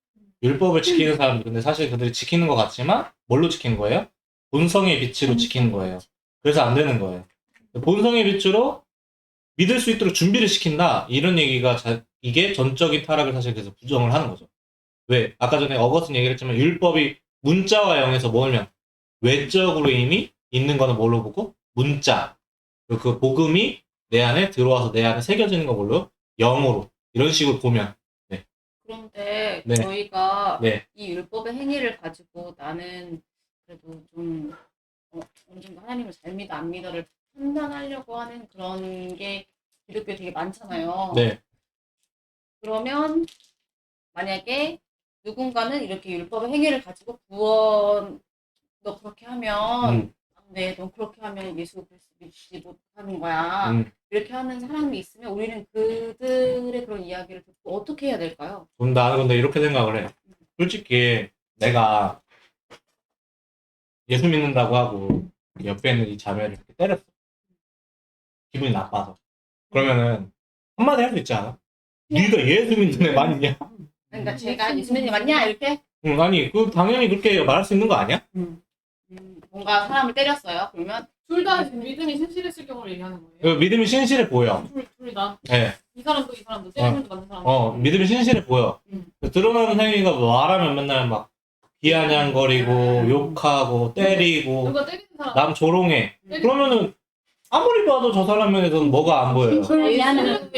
율법을 지키는 사람들 근데 사실 그들이 지키는 것 같지만 뭘로 지키는 거예요? 본성의 빛으로 지키는 거예요. 그래서 안 되는 거예요. 본성의 빛으로 믿을 수 있도록 준비를 시킨다 이런 얘기가 이게 전적인 타락을 사실 그래서 부정을 하는 거죠. 왜? 아까 전에 어거스틴 얘기를 했지만 율법이 문자와 영에서 뭐냐면 외적으로 이미 있는 거는 뭘로 보고? 문자. 그리고 그 복음이 내 안에 들어와서 내 안에 새겨지는 거 뭘로? 영으로. 이런 식으로 보면. 그런데 네. 저희가 네. 이 율법의 행위를 가지고 나는 그래도 좀 어느 정도 하나님을 잘 믿어 안 믿어를 판단하려고 하는 그런 게 기독교에 되게 많잖아요. 네. 그러면 만약에 누군가는 이렇게 율법의 행위를 가지고 구원 너 그렇게 하면 네, 너 그렇게 하면 예수 그리스도 믿지 못하는 거야. 이렇게 하는 사람이 있으면 우리는 그들의 그런 이야기를 듣고 어떻게 해야 될까요? 나는 근데 이렇게 생각을 해. 솔직히 내가 예수 믿는다고 하고 옆에 있는 이 자매를 이렇게 때렸어. 기분이 나빠서. 그러면은 한마디 할 수 있지 않아? 네가 예수 믿는 애 맞냐? 그러니까 제가 예수님이 맞냐 이렇게 응, 아니 그 당연히 그렇게 말할 수 있는 거 아니야? 뭔가 사람을 때렸어요. 그러면 둘 다 믿음이 신실했을 경우를 얘기하는 거예요. 그 믿음이 신실해 보여. 둘 다. 예. 이 사람도 이 사람도 때리는 거 맞는 사람. 믿음이 신실해 보여. 드러나는 행위가 뭐 말하면 맨날 막 비아냥거리고 욕하고 때리고 누가 때리는 사람. 남 조롱해. 그러면은 아무리 봐도 저 사람 면에서는 뭐가 안 보여요. 미안해.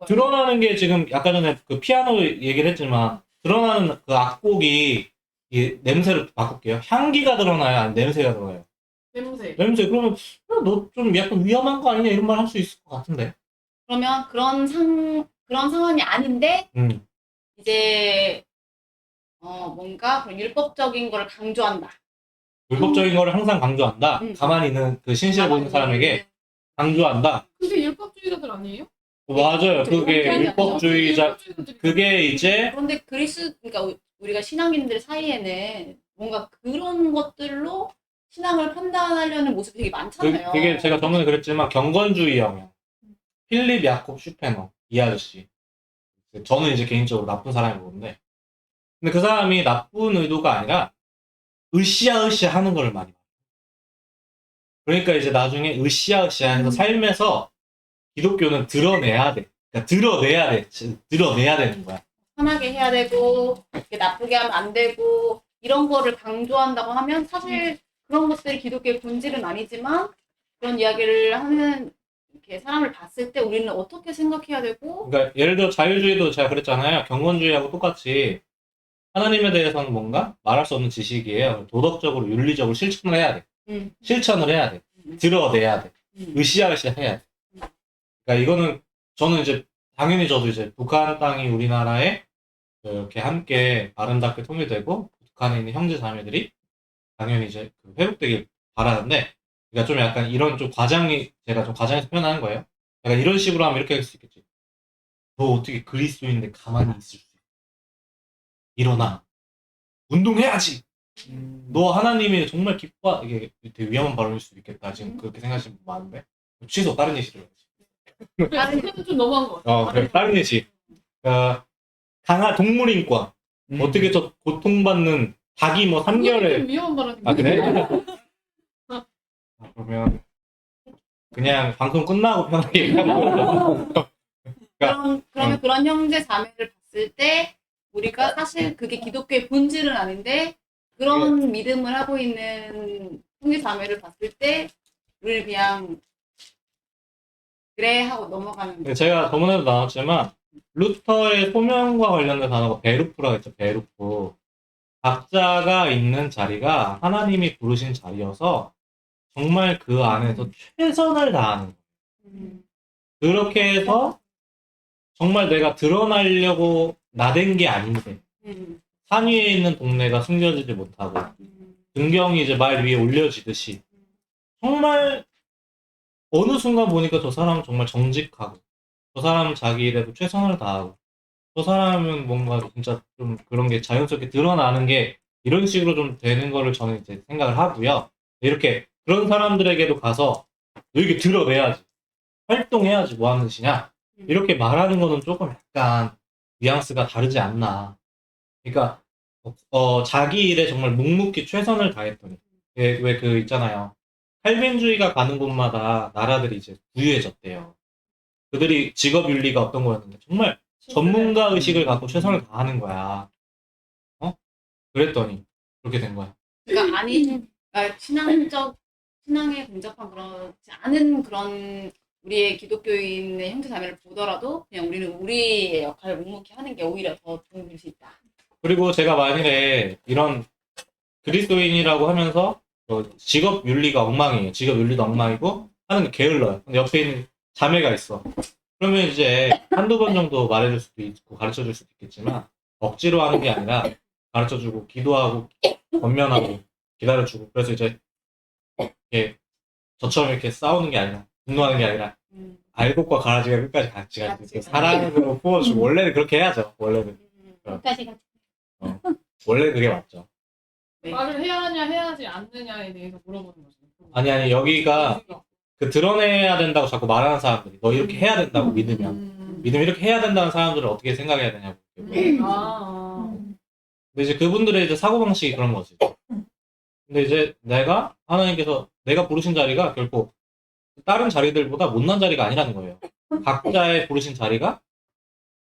드러나는 게 지금 아까 전에 그 피아노 얘기를 했지만 드러나는 그 악곡이 이 냄새로 바꿀게요. 향기가 드러나요? 아니면 냄새가 드러나요? 냄새. 냄새. 그러면 너 좀 약간 위험한 거 아니냐 이런 말 할 수 있을 것 같은데. 그러면 그런 상황이 아닌데 이제 뭔가 그런 율법적인 거를 강조한다. 율법적인 거를 항상 강조한다. 가만히 있는 그 신실해 보이는 사람에게 강조한다. 근데 율법주의자들 아니에요? 맞아요. 그게 율법주의자. 그게 이제 그런데 그러니까 우리가 신앙인들 사이에는 뭔가 그런 것들로 신앙을 판단하려는 모습이 되게 많잖아요. 그게 제가 저번에 그랬지만 경건주의 영향. 필립 야콥 슈페너 이 아저씨. 저는 이제 개인적으로 나쁜 사람이 보는데, 근데 그 사람이 나쁜 의도가 아니라 으쌰으쌰 하는 걸 많이 봐요. 그러니까 이제 나중에 으쌰으쌰해서 삶에서 기독교는 드러내야 돼. 그러니까 드러내야 돼. 드러내야 되는 거야. 편하게 해야 되고 이렇게 나쁘게 하면 안 되고 이런 거를 강조한다고 하면 사실 그런 것들이 기독교의 본질은 아니지만 그런 이야기를 하는 이렇게 사람을 봤을 때 우리는 어떻게 생각해야 되고 그러니까 예를 들어 자유주의도 제가 그랬잖아요. 경건주의하고 똑같이 하나님에 대해서는 뭔가 말할 수 없는 지식이에요. 도덕적으로 윤리적으로 실천을 해야 돼. 실천을 해야 돼. 드러내야 돼. 으쌰으쌰 해야 돼. 그러니까 이거는 저는 이제 당연히 저도 이제 북한 땅이 우리나라에 이렇게 함께 아름답게 통일되고 북한에 있는 형제 자매들이 당연히 이제 회복되길 바라는데, 그러니까 좀 약간 이런 좀 제가 좀 과장해서 표현하는 거예요. 약간 이런 식으로 하면 이렇게 할 수 있겠지. 너 어떻게 그리스도인데 가만히 있을 수 있어? 일어나. 운동해야지. 너 하나님이 정말 이게 되게 위험한 발언일 수도 있겠다. 지금 그렇게 생각하시는 분 많은데. 취소, 다른 예시로 해야지. 그래도 좀 너무한 것 같아. 그래, 다른 예시. 동물인권. 어떻게 저 고통받는 닭이 뭐 3개월에. 좀 위험한 발언인 아, 그래? 그러면 그냥 방송 끝나고 편하게 얘기하면 그러면 그런 형제 자매를 봤을 때 우리가 사실 그게 기독교의 본질은 아닌데 그런 믿음을 하고 있는 형제 자매를 봤을 때 우리는 그냥 그래 하고 넘어가는 거예요. 제가 저번에도 나왔지만 루터의 소명과 관련된 단어가 베루프라고 했죠. 베루프. 각자가 있는 자리가 하나님이 부르신 자리여서 정말 그 안에서 최선을 다하는 거예요. 그렇게 해서 정말 내가 드러나려고 나댄 게 아닌데 산 위에 있는 동네가 숨겨지지 못하고 등경이 이제 말 위에 올려지듯이 정말 어느 순간 보니까 저 사람은 정말 정직하고 저 사람은 자기 일에도 최선을 다하고 저 사람은 뭔가 진짜 좀 그런 게 자연스럽게 드러나는 게 이런 식으로 좀 되는 거를 저는 이제 생각을 하고요. 이렇게 그런 사람들에게도 가서 너 이렇게 드러내야지. 활동해야지. 뭐 하는 짓이냐. 이렇게 말하는 거는 조금 약간 뉘앙스가 다르지 않나. 그러니까 자기 일에 정말 묵묵히 최선을 다했더니 왜 그 있잖아요. 칼빈주의가 가는 곳마다 나라들이 이제 부유해졌대요. 그들이 직업 윤리가 어떤 거였는데 정말 전문가 의식을 갖고 최선을 다하는 거야. 그랬더니 그렇게 된 거야. 그러니까 그러니까 신앙에 근접한 그렇지 않은 그런 우리의 기독교인의 형제 자매를 보더라도 그냥 우리는 우리의 역할을 묵묵히 하는 게 오히려 더 도움이 될 수 있다. 그리고 제가 만일에 이런 그리스도인이라고 하면서 직업 윤리가 엉망이에요. 직업 윤리도 엉망이고 하는 게 게을러요. 근데 옆에 있는 자매가 있어. 그러면 이제 한두 번 정도 말해줄 수도 있고 가르쳐줄 수도 있겠지만 억지로 하는 게 아니라 가르쳐주고 기도하고 권면하고 기다려주고 그래서 이제 이렇게 저처럼 이렇게 싸우는 게 아니라 분노하는 게 아니라 알곡과 가라지가 끝까지 같이 가지고 사랑으로 부어주고 원래는 그렇게 해야죠. 원래는 끝까지 같이. 원래 그게 맞죠. 말을 해야 하냐 해야 하지 않느냐에 대해서 물어보는 거죠. 아니, 여기가 그 드러내야 된다고 자꾸 말하는 사람들이 너 이렇게 해야 된다고 믿으면 이렇게 해야 된다는 사람들을 어떻게 생각해야 되냐고. 근데 이제 그분들의 이제 사고방식이 그런 거지. 근데 이제 하나님께서 내가 부르신 자리가 결코 다른 자리들보다 못난 자리가 아니라는 거예요. 각자의 부르신 자리가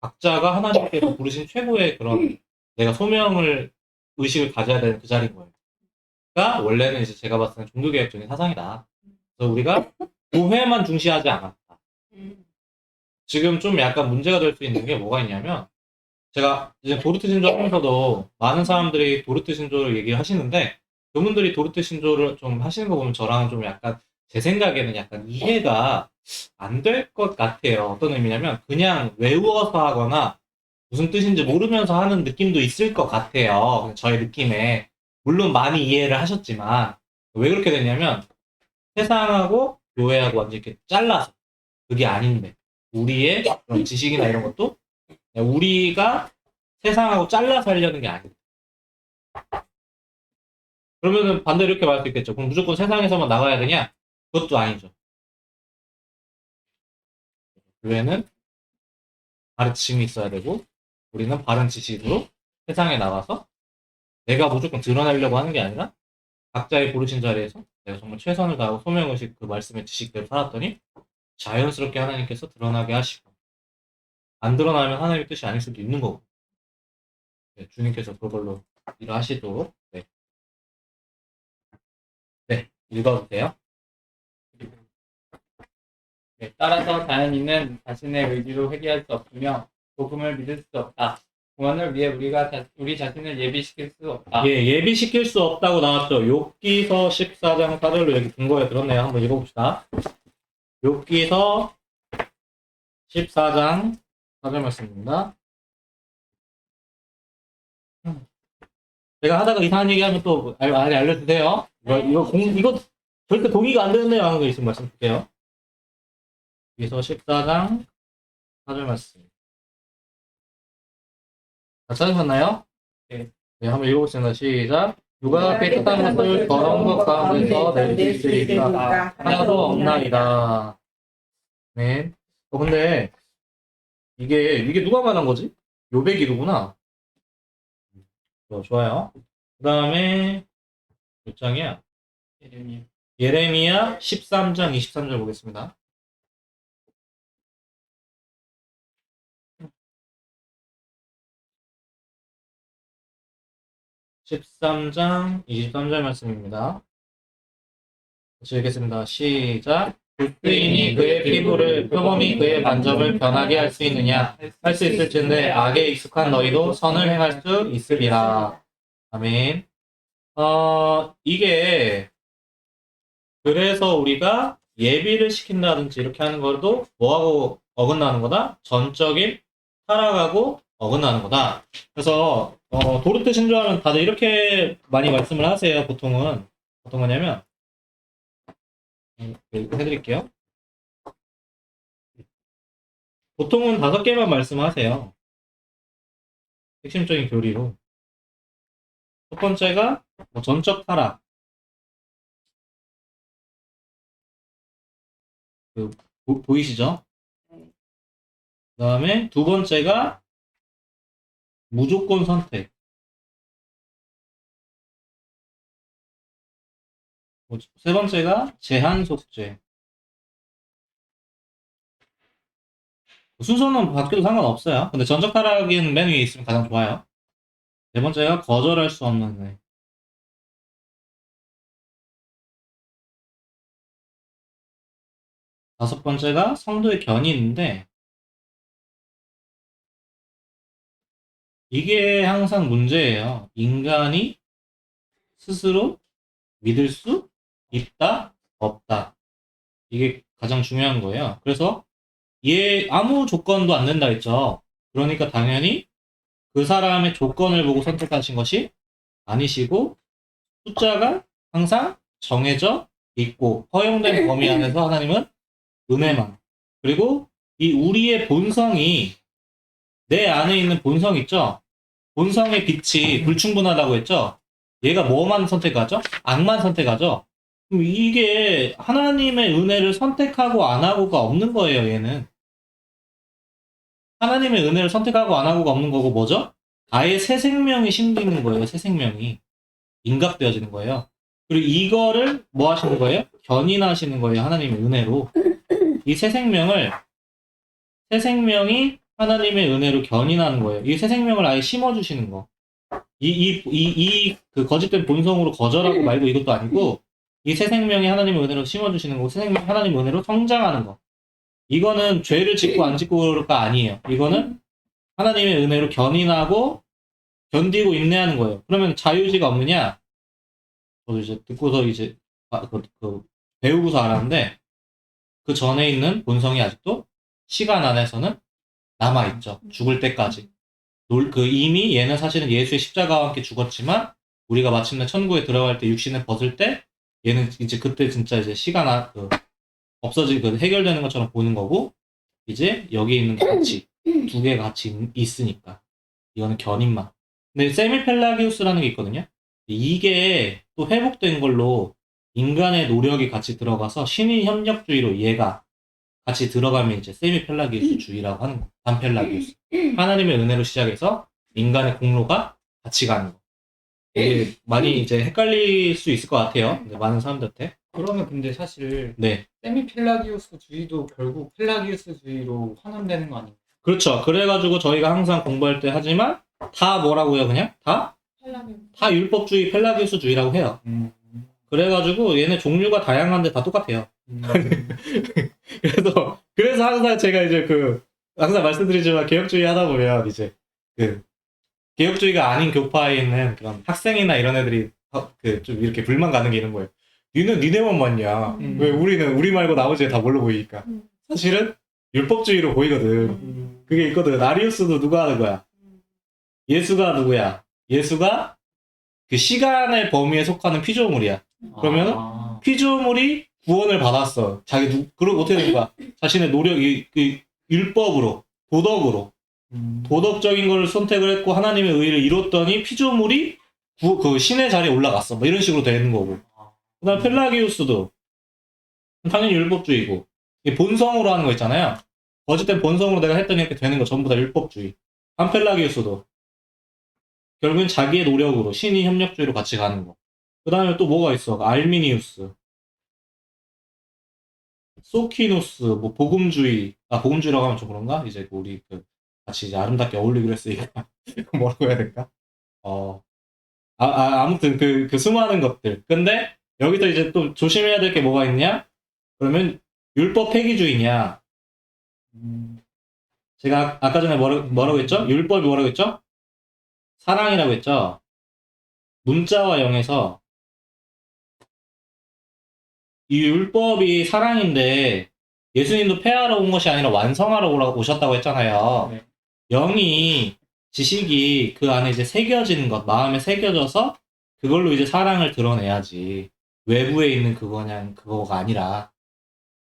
각자가 하나님께서 부르신 최고의 그런 내가 소명을 의식을 가져야 되는 그 자리인 거예요. 그러니까 원래는 이제 제가 봤을 때는 종교개혁적인 사상이다. 그래서 우리가 교회만 중시하지 않았다. 지금 좀 약간 문제가 될 수 있는 게 뭐가 있냐면 제가 이제 도르트 신조 하면서도 많은 사람들이 도르트 신조를 얘기를 하시는데 그분들이 도르트 신조를 좀 하시는 거 보면 저랑 좀 약간 제 생각에는 약간 이해가 안 될 것 같아요. 어떤 의미냐면 그냥 외워서 하거나 무슨 뜻인지 모르면서 하는 느낌도 있을 것 같아요. 저의 느낌에. 물론 많이 이해를 하셨지만 왜 그렇게 됐냐면 세상하고 교회하고 완전 이렇게 잘라서 그게 아닌데 우리의 그런 지식이나 이런 것도 우리가 세상하고 잘라서 하려는 게 아니다. 그러면은 반대로 이렇게 말할 수 있겠죠. 그럼 무조건 세상에서만 나가야 되냐? 그것도 아니죠. 교회는 가르침이 있어야 되고 우리는 바른 지식으로 세상에 나가서 내가 무조건 드러내려고 하는 게 아니라 각자의 부르신 자리에서 내가 정말 최선을 다하고 소명의식 그 말씀의 지식대로 살았더니 자연스럽게 하나님께서 드러나게 하시고 안 드러나면 하나님의 뜻이 아닐 수도 있는 거고 네, 주님께서 그걸로 일하시도록 네 읽어주세요. 네, 따라서 자연인은 자신의 의지로 회개할 수 없으며 복음을 믿을 수 없다. 구원을 위해 우리 자신을 예비시킬 수 없다. 예, 예비시킬 수 없다고 나왔죠. 욥기서 14장 4절로 여기 근거에 들었네요. 한번 읽어봅시다. 욥기서 14장 4절 말씀입니다. 제가 하다가 이상한 얘기하면 또 알려주세요. 이거 절대 동의가 안 되는데요. 하는 거 있으면 말씀 드릴게요. 여기서 14장 4절 말씀. 다 찾으셨나요? 네, 한번 읽어보겠습니다. 시작. 누가 깨끗한 것을 더러운 것 가운데서 낼 수 있으리까 하나도 없나이다. 네. 근데 이게 누가 말한 거지? 욥의 기도구나. 좋아요. 그 다음에 몇 장이야? 예레미야 13장 23절 보겠습니다. (13장) 23절 말씀입니다. 같이 읽겠습니다. 시작. 불주인이 그의 피부를 표범이 그의 반점을 변하게 할 수 있느냐? 할 수 있을진데 악에 익숙한 너희도 선을 행할 수 있으리라. 아멘. 이게 그래서 우리가 예비를 시킨다든지 이렇게 하는 것도 뭐하고 어긋나는 거다? 전적인 타락하고 어긋나는 거다. 그래서 도르트 신조하면 다들 이렇게 많이 말씀을 하세요. 보통은 어떤 거냐면 해드릴게요. 보통은 5개만 말씀하세요. 핵심적인 교리로. 첫 번째가 전적 타락. 보이시죠? 그 다음에 두 번째가 무조건 선택. 세 번째가 제한 속죄. 순서는 바뀌어도 상관없어요. 근데 전적 타락은 맨 위에 있으면 가장 좋아요. 네 번째가 거절할 수 없는 네. 다섯 번째가 성도의 견인인데 이게 항상 문제예요. 인간이 스스로 믿을 수 있다, 없다. 이게 가장 중요한 거예요. 그래서 얘 아무 조건도 안 된다 했죠. 그러니까 당연히 그 사람의 조건을 보고 선택하신 것이 아니시고 숫자가 항상 정해져 있고 허용된 범위 안에서 하나님은 은혜만 그리고 이 우리의 본성이 내 안에 있는 본성 있죠? 본성의 빛이 불충분하다고 했죠? 얘가 뭐만 선택하죠? 악만 선택하죠? 그럼 이게 하나님의 은혜를 선택하고 안 하고가 없는 거예요, 얘는. 하나님의 은혜를 선택하고 안 하고가 없는 거고 뭐죠? 아예 새 생명이 심기는 거예요, 새 생명이. 인각되어지는 거예요. 그리고 이거를 뭐 하시는 거예요? 견인하시는 거예요, 하나님의 은혜로. 이 새 생명이 하나님의 은혜로 견인하는 거예요. 이 새 생명을 아예 심어주시는 거. 그 거짓된 본성으로 거절하고 말고 이것도 아니고, 이 새 생명이 하나님의 은혜로 심어주시는 거고, 새 생명이 하나님의 은혜로 성장하는 거. 이거는 죄를 짓고 안 짓고가 아니에요. 이거는 하나님의 은혜로 견인하고, 견디고 인내하는 거예요. 그러면 자유의지가 없느냐? 저도 이제 듣고서 이제, 배우고서 알았는데, 그 전에 있는 본성이 아직도 시간 안에서는 남아있죠. 죽을 때까지. 이미 얘는 사실은 예수의 십자가와 함께 죽었지만, 우리가 마침내 천국에 들어갈 때 육신을 벗을 때, 얘는 이제 그때 진짜 이제 해결되는 것처럼 보는 거고, 이제 여기 있는 가치, 두 개가 같이 있으니까. 이거는 견인만. 근데 세미펠라기우스라는 게 있거든요. 이게 또 회복된 걸로 인간의 노력이 같이 들어가서 신의 협력주의로 얘가 같이 들어가면 이제 세미펠라기우스주의라고 하는 거. 반펠라기우스. 하나님의 은혜로 시작해서 인간의 공로가 같이 가는 거. 이게 많이 이제 헷갈릴 수 있을 것 같아요. 많은 사람들한테. 그러면 근데 사실 네. 세미펠라기우스주의도 결국 펠라기우스주의로 환원되는 거 아닌가요? 그렇죠. 그래가지고 저희가 항상 공부할 때 하지만 다 뭐라고요? 그냥 다 율법주의, 펠라기우스주의라고 해요. 그래가지고 얘네 종류가 다양한데 다 똑같아요. 그래서 항상 제가 이제 항상 말씀드리지만 개혁주의 하다 보면 이제 개혁주의가 아닌 교파에 있는 그런 학생이나 이런 애들이 좀 이렇게 불만 가는 게 이런 거예요. 니네만 맞냐? 왜 우리는 우리 말고 나머지 다 뭘로 보이니까? 사실은 율법주의로 보이거든. 그게 있거든. 아리우스도 누가 하는 거야? 예수가 누구야? 예수가 그 시간의 범위에 속하는 피조물이야. 그러면은 피조물이 구원을 받았어. 그리고 어떻게 된 거야? 자신의 노력, 율법으로, 도덕으로, 도덕적인 걸 선택을 했고 하나님의 의를 이뤘더니 피조물이 그 신의 자리에 올라갔어. 뭐 이런 식으로 되는 거고. 그 다음 펠라기우스도 당연히 율법주의고. 본성으로 하는 거 있잖아요. 거짓된 본성으로 내가 했더니 이렇게 되는 거 전부 다 율법주의. 펠라기우스도 결국엔 자기의 노력으로 신의 협력주의로 같이 가는 거. 그 다음에 또 뭐가 있어? 알미니우스, 소키누스, 뭐 복음주의. 복음주의라고 하면 좀 그런가? 이제 우리 같이 이제 아름답게 어울리기로 했으니까 뭐라고 해야 될까? 아무튼 그 수많은 것들. 근데 여기서 이제 또 조심해야 될 게 뭐가 있냐? 그러면 율법 폐기주의냐? 제가 아까 전에 뭐라고 했죠? 율법이 뭐라고 했죠? 사랑이라고 했죠? 문자와 영에서 이 율법이 사랑인데 예수님도 폐하러 온 것이 아니라 완성하러 오셨다고 했잖아요. 네. 영이 지식이 그 안에 이제 새겨지는 것, 마음에 새겨져서 그걸로 이제 사랑을 드러내야지. 외부에 있는 그거가 아니라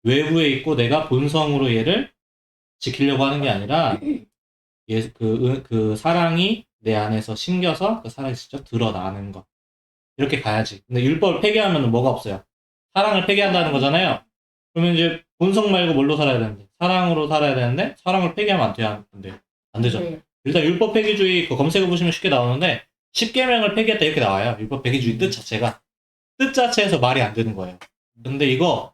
외부에 있고 내가 본성으로 얘를 지키려고 하는 게 아니라 그 사랑이 내 안에서 심겨서 그 사랑이 직접 드러나는 것. 이렇게 가야지. 근데 율법을 폐기하면 뭐가 없어요? 사랑을 폐기한다는 거잖아요. 그러면 이제 본성 말고 뭘로 살아야 되는데? 사랑으로 살아야 되는데 사랑을 폐기하면 안 돼요? 안 되죠. 네. 일단 율법 폐기주의 검색해 보시면 쉽게 나오는데 10계명을 폐기했다 이렇게 나와요. 율법 폐기주의 뜻 자체가. 뜻 자체에서 말이 안 되는 거예요. 근데 이거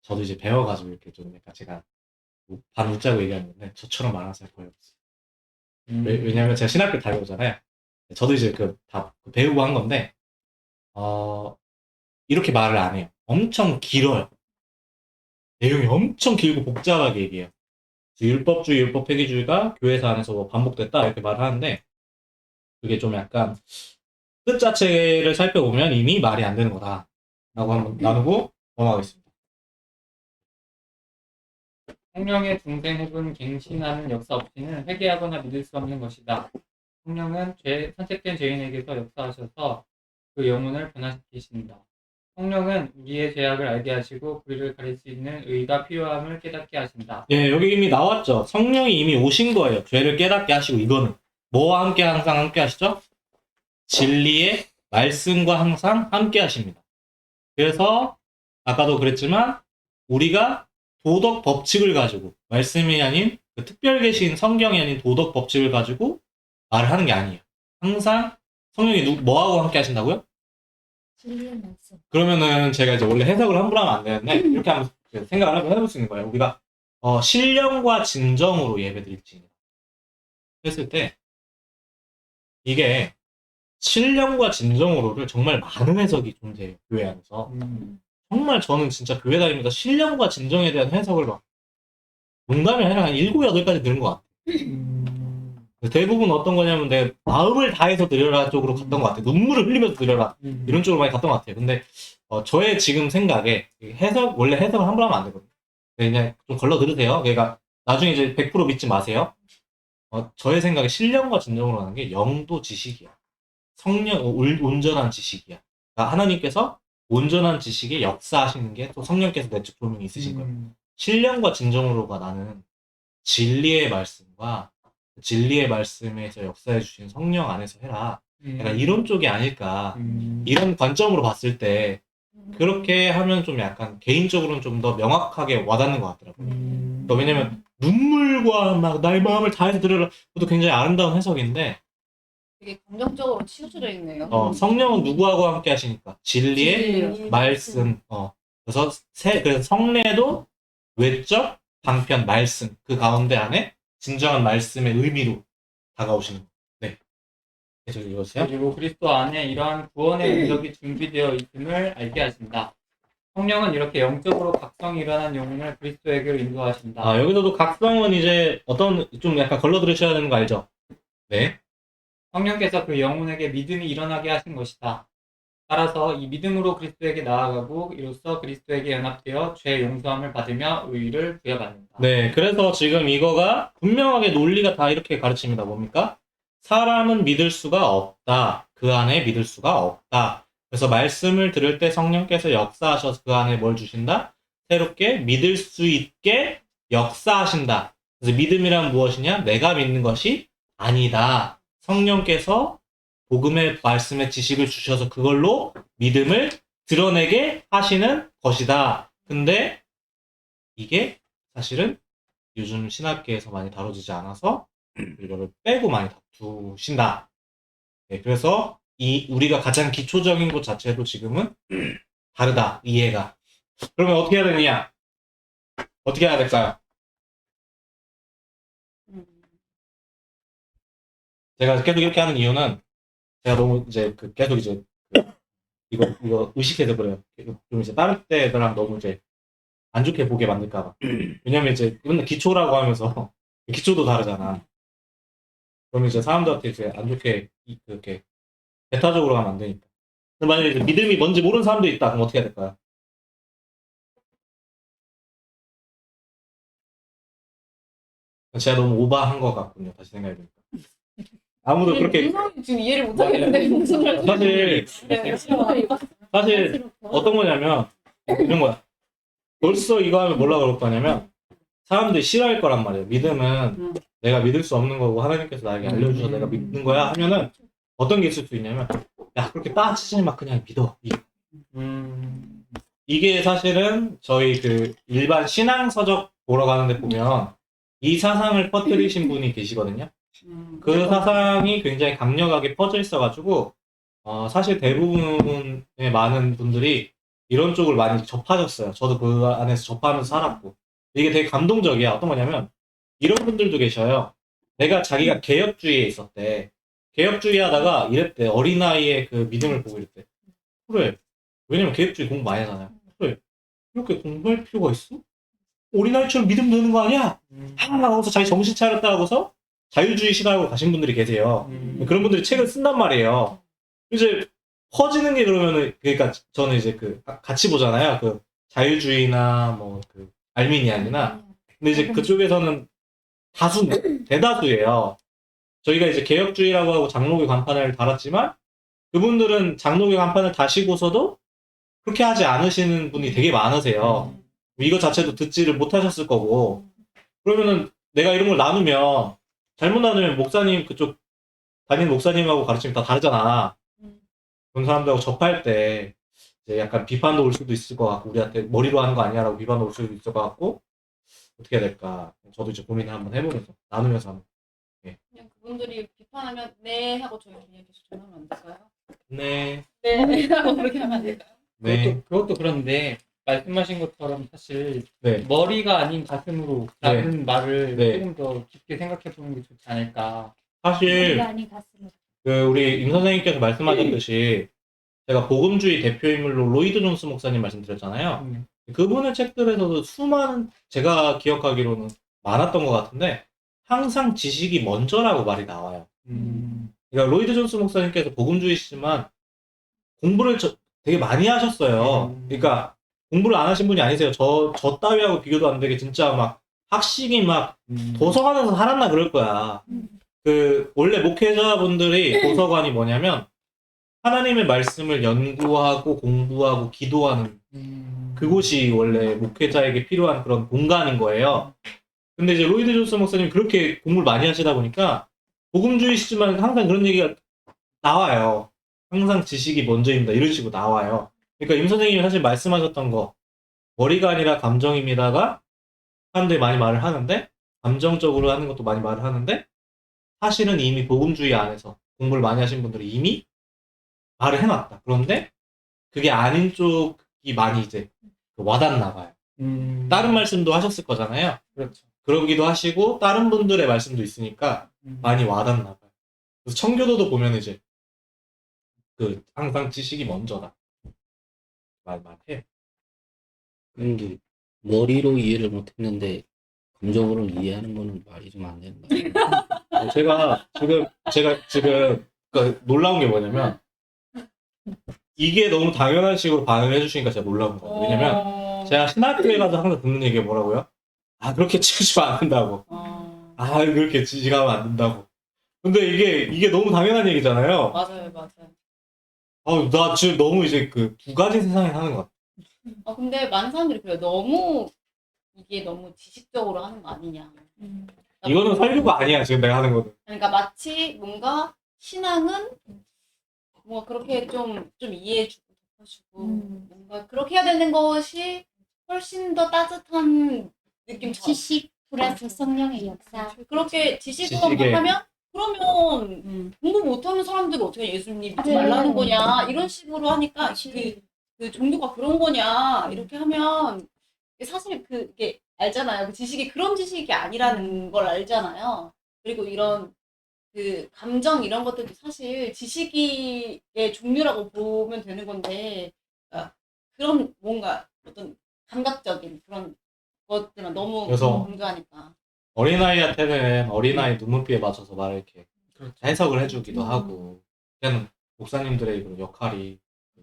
저도 이제 배워가지고 이렇게 좀 약간 제가 반 웃자고 얘기하는 건데 저처럼 말하는 사람이 거의 없어요. 왜냐면 제가 신학교 다녀오잖아요. 저도 이제 다 배우고 한 건데 이렇게 말을 안 해요. 엄청 길어요. 내용이 엄청 길고 복잡하게 얘기해요. 율법주의, 율법 폐기주의가 교회사 안에서 뭐 반복됐다 이렇게 말을 하는데 그게 좀 약간 뜻 자체를 살펴보면 이미 말이 안 되는 거다 라고 한번 나누고 넘어가겠습니다. 성령의 중생해분 갱신하는 역사 없이는 회개하거나 믿을 수 없는 것이다. 성령은 선택된 죄인에게서 역사하셔서 그 영혼을 변화시키신다. 성령은 우리의 죄악을 알게 하시고 불의를 가릴 수 있는 의가 필요함을 깨닫게 하신다. 예, 여기 이미 나왔죠. 성령이 이미 오신 거예요. 죄를 깨닫게 하시고 이거는. 뭐와 함께 항상 함께 하시죠? 진리의 말씀과 항상 함께 하십니다. 그래서 아까도 그랬지만 우리가 도덕 법칙을 가지고 말씀이 아닌 그 특별 계신 성경이 아닌 도덕 법칙을 가지고 말을 하는 게 아니에요. 항상 성령이 뭐하고 함께 하신다고요? 진리의 말씀. 그러면은 제가 이제 원래 해석을 함부로 하면 안 되는데 이렇게 한번 생각을 한번 해볼 수 있는 거예요. 우리가 신령과 진정으로 예배드릴지 했을 때 이게 신령과 진정으로를 정말 많은 해석이 존재해요. 교회 안에서. 정말 저는 진짜 교회 다니면서 신령과 진정에 대한 해석을 막 농담이 아니라 한 7, 8가지 들은 것 같아요. 대부분 어떤 거냐면 내 마음을 다해서 드려라 쪽으로 갔던 것 같아요. 눈물을 흘리면서 드려라 이런 쪽으로 많이 갔던 것 같아요. 근데 저의 지금 생각에 원래 해석을 함부로 하면 안 되거든요. 그냥 좀 걸러 들으세요. 그러니까 나중에 이제 100% 믿지 마세요. 저의 생각에 신령과 진정으로 하는 게 영도 지식이야. 성령 온전한 지식이야. 그러니까 하나님께서 온전한 지식에 역사하시는 게 또 성령께서 내적 조명이 있으신 거예요. 신령과 진정으로가 나는 진리의 말씀과 진리의 말씀에서 역사해 주신 성령 안에서 해라. 약간 이런 쪽이 아닐까. 이런 관점으로 봤을 때 그렇게 하면 좀 약간 개인적으로는 좀 더 명확하게 와닿는 것 같더라고요. 왜냐면 눈물과 막 나의 마음을 다해서 들으라. 그것도 굉장히 아름다운 해석인데 되게 감정적으로 치우쳐져 있네요. 성령은 누구하고 함께 하시니까 진리의 말씀. 그래서 성례도 외적 방편 말씀 그 가운데 안에 진정한 말씀의 의미로 다가오시는 거예요. 네. 계속 읽으세요. 그리고 그리스도 안에 이러한 구원의 능력이 준비되어 있음을 알게 하신다. 성령은 이렇게 영적으로 각성이 일어난 영혼을 그리스도에게로 인도하신다. 여기서도 각성은 이제 어떤 좀 약간 걸러 들으셔야 되는 거 알죠? 네. 성령께서 그 영혼에게 믿음이 일어나게 하신 것이다. 따라서 이 믿음으로 그리스도에게 나아가고 이로써 그리스도에게 연합되어 죄 용서함을 받으며 의를 부여받는다. 네, 그래서 지금 이거가 분명하게 논리가 다 이렇게 가르칩니다. 뭡니까? 사람은 믿을 수가 없다. 그 안에 믿을 수가 없다. 그래서 말씀을 들을 때 성령께서 역사하셔서 그 안에 뭘 주신다? 새롭게 믿을 수 있게 역사하신다. 그래서 믿음이란 무엇이냐? 내가 믿는 것이 아니다. 성령께서 복음의 말씀의 지식을 주셔서 그걸로 믿음을 드러내게 하시는 것이다. 근데 이게 사실은 요즘 신학계에서 많이 다뤄지지 않아서 이거를 빼고 많이 다투신다. 네, 그래서 우리가 가장 기초적인 것 자체도 지금은 다르다. 이해가. 그러면 어떻게 해야 되느냐? 어떻게 해야 될까요? 제가 계속 이렇게 하는 이유는 제가 너무 이제 계속 이제 이거 의식해서 그래요. 좀 이제 다른 때랑 너무 이제 안 좋게 보게 만들까봐. 왜냐면 이제 맨날 기초라고 하면서 기초도 다르잖아. 그러면 이제 사람들한테 이제 안 좋게 그렇게 배타적으로 가면 안 되니까. 근데 만약에 이제 믿음이 뭔지 모르는 사람도 있다. 그럼 어떻게 해야 될까요? 제가 너무 오버한 것 같군요. 다시 생각해보니까. 아무도 그렇게 지금 이해를 못 하겠는데 무슨 말인지. 사실 어떤 거냐면 이런 거야. 벌써 이거 하면 뭐라고 그럴 거냐면 사람들이 싫어할 거란 말이에요. 믿음은 내가 믿을 수 없는 거고 하나님께서 나에게 알려주셔서 내가 믿는 거야 하면은 어떤 게 있을 수 있냐면 야 그렇게 따지지 마 그냥 믿어. 이게 사실은 저희 그 일반 신앙서적 보러 가는데 보면 이 사상을 퍼뜨리신 분이 계시거든요. 그 사상이 굉장히 강력하게 퍼져 있어가지고 사실 대부분의 많은 분들이 이런 쪽을 많이 접하셨어요. 저도 그 안에서 접하면서 살았고 이게 되게 감동적이야. 어떤 거냐면 이런 분들도 계셔요. 자기가 개혁주의에 있었대. 개혁주의 하다가 이랬대. 어린아이의 그 믿음을 보고 이랬대. 그래. 왜냐면 개혁주의 공부 많이 하잖아요. 그래. 이렇게 공부할 필요가 있어? 어린아이처럼 믿음 드는 거 아니야? 하고서 자기 정신 차렸다 하고서 자유주의 시각으로 가신 분들이 계세요. 그런 분들이 책을 쓴단 말이에요. 이제 퍼지는 게 그러면은 그러니까 저는 이제 같이 보잖아요. 그 자유주의나 뭐 그 알미니안이나 근데 이제 그쪽에서는 대다수예요. 저희가 이제 개혁주의라고 하고 장로교 간판을 달았지만 그분들은 장로교 간판을 다시고서도 그렇게 하지 않으시는 분이 되게 많으세요. 이거 자체도 듣지를 못하셨을 거고 그러면은 내가 이런 걸 나누면 잘못 나누면 목사님 그쪽 담임 목사님하고 가르침이 다 다르잖아. 음. 그런 사람들하고 접할 때 이제 약간 비판도 올 수도 있을 것 같고 우리한테 머리로 하는 거 아니야라고 비판도 올 수도 있을 것 같고 어떻게 해야 될까? 저도 이제 고민을 한번 해보면서 나누면서 한번. 그냥 그분들이 비판하면 네 하고 저희 그냥 계속 전화하면 안 될까요? 네, 네 하고 그렇게 하면 안 될까요? 네, 그것도 그런데 말씀하신 것처럼 사실 네. 머리가 아닌 가슴으로 라는 말을 네. 조금 더 깊게 생각해 보는 게 좋지 않을까. 사실 우리가 아닌 가슴으로. 그 우리 임 선생님께서 말씀하셨듯이 제가 복음주의 대표 인물로 로이드 존스 목사님 말씀드렸잖아요. 그분의 책들에서도 수많은 제가 기억하기로는 많았던 것 같은데 항상 지식이 먼저라고 말이 나와요. 그러니까 로이드 존스 목사님께서 복음주의시지만 공부를 되게 많이 하셨어요. 그러니까 공부를 안 하신 분이 아니세요. 저 따위하고 비교도 안 되게 진짜 막 학식이 막 도서관에서 살았나 그럴 거야. 그 원래 목회자분들이 도서관이 뭐냐면 하나님의 말씀을 연구하고 공부하고 기도하는 그곳이 원래 목회자에게 필요한 그런 공간인 거예요. 근데 이제 로이드 존스 목사님 그렇게 공부를 많이 하시다 보니까 복음주의시지만 항상 그런 얘기가 나와요. 항상 지식이 먼저입니다. 이런 식으로 나와요. 그러니까 임 선생님이 사실 말씀하셨던 거 머리가 아니라 감정입니다가 사람들이 많이 말을 하는데 감정적으로 하는 것도 많이 말을 하는데 사실은 이미 복음주의 안에서 공부를 많이 하신 분들이 이미 말을 해놨다. 그런데 그게 아닌 쪽이 많이 이제 와닿나 봐요. 다른 말씀도 하셨을 거잖아요. 그렇죠. 그러기도 하시고 다른 분들의 말씀도 있으니까 많이 와닿나 봐요. 그래서 청교도도 보면 이제 그 항상 지식이 먼저다. 말해. 근데 머리로 이해를 못했는데 감정으로 이해하는 거는 말이 좀 안 되는 거예요. 제가 지금 그러니까 놀라운 게 뭐냐면 이게 너무 당연한 식으로 반응을 해주시니까 제가 놀라운 거예요. 왜냐면 제가 신학교에 가서 항상 듣는 얘기가 뭐라고요? 아 그렇게 치우치면 안 된다고. 아 그렇게 지식하면 안 된다고. 근데 이게 너무 당연한 얘기잖아요. 맞아요. 나 지금 너무 이제 그 두 가지 세상에 사는 것 같아. 근데 많은 사람들이 그래요. 이게 너무 지식적으로 하는 거 아니냐. 이거는 설교가 아니야 지금 내가 하는 거는. 그러니까 마치 뭔가 신앙은 뭔가 그렇게 좀 이해해주고 덮어주고 뭔가 그렇게 해야 되는 것이 훨씬 더 따뜻한 느낌. 지식 플러스 성령의 역사. 그렇게 지식으로만 지식에. 하면 그러면 공부 못하는 사람들이 어떻게 예수님 믿지 그래. 말라는 거냐 이런 식으로 하니까 그치. 그 종교가 그런 거냐 이렇게 하면 사실 그게 알잖아요. 그 지식이 그런 지식이 아니라는 걸 알잖아요. 그리고 이런 그 감정 이런 것들도 사실 지식의 종류라고 보면 되는 건데 그런 뭔가 어떤 감각적인 그런 것들만 너무 그래서 강조하니까. 어린아이한테는 어린아이 눈높이에 맞춰서 말을 이렇게 해석을 해주기도 하고 그때는 목사님들의 그런 역할이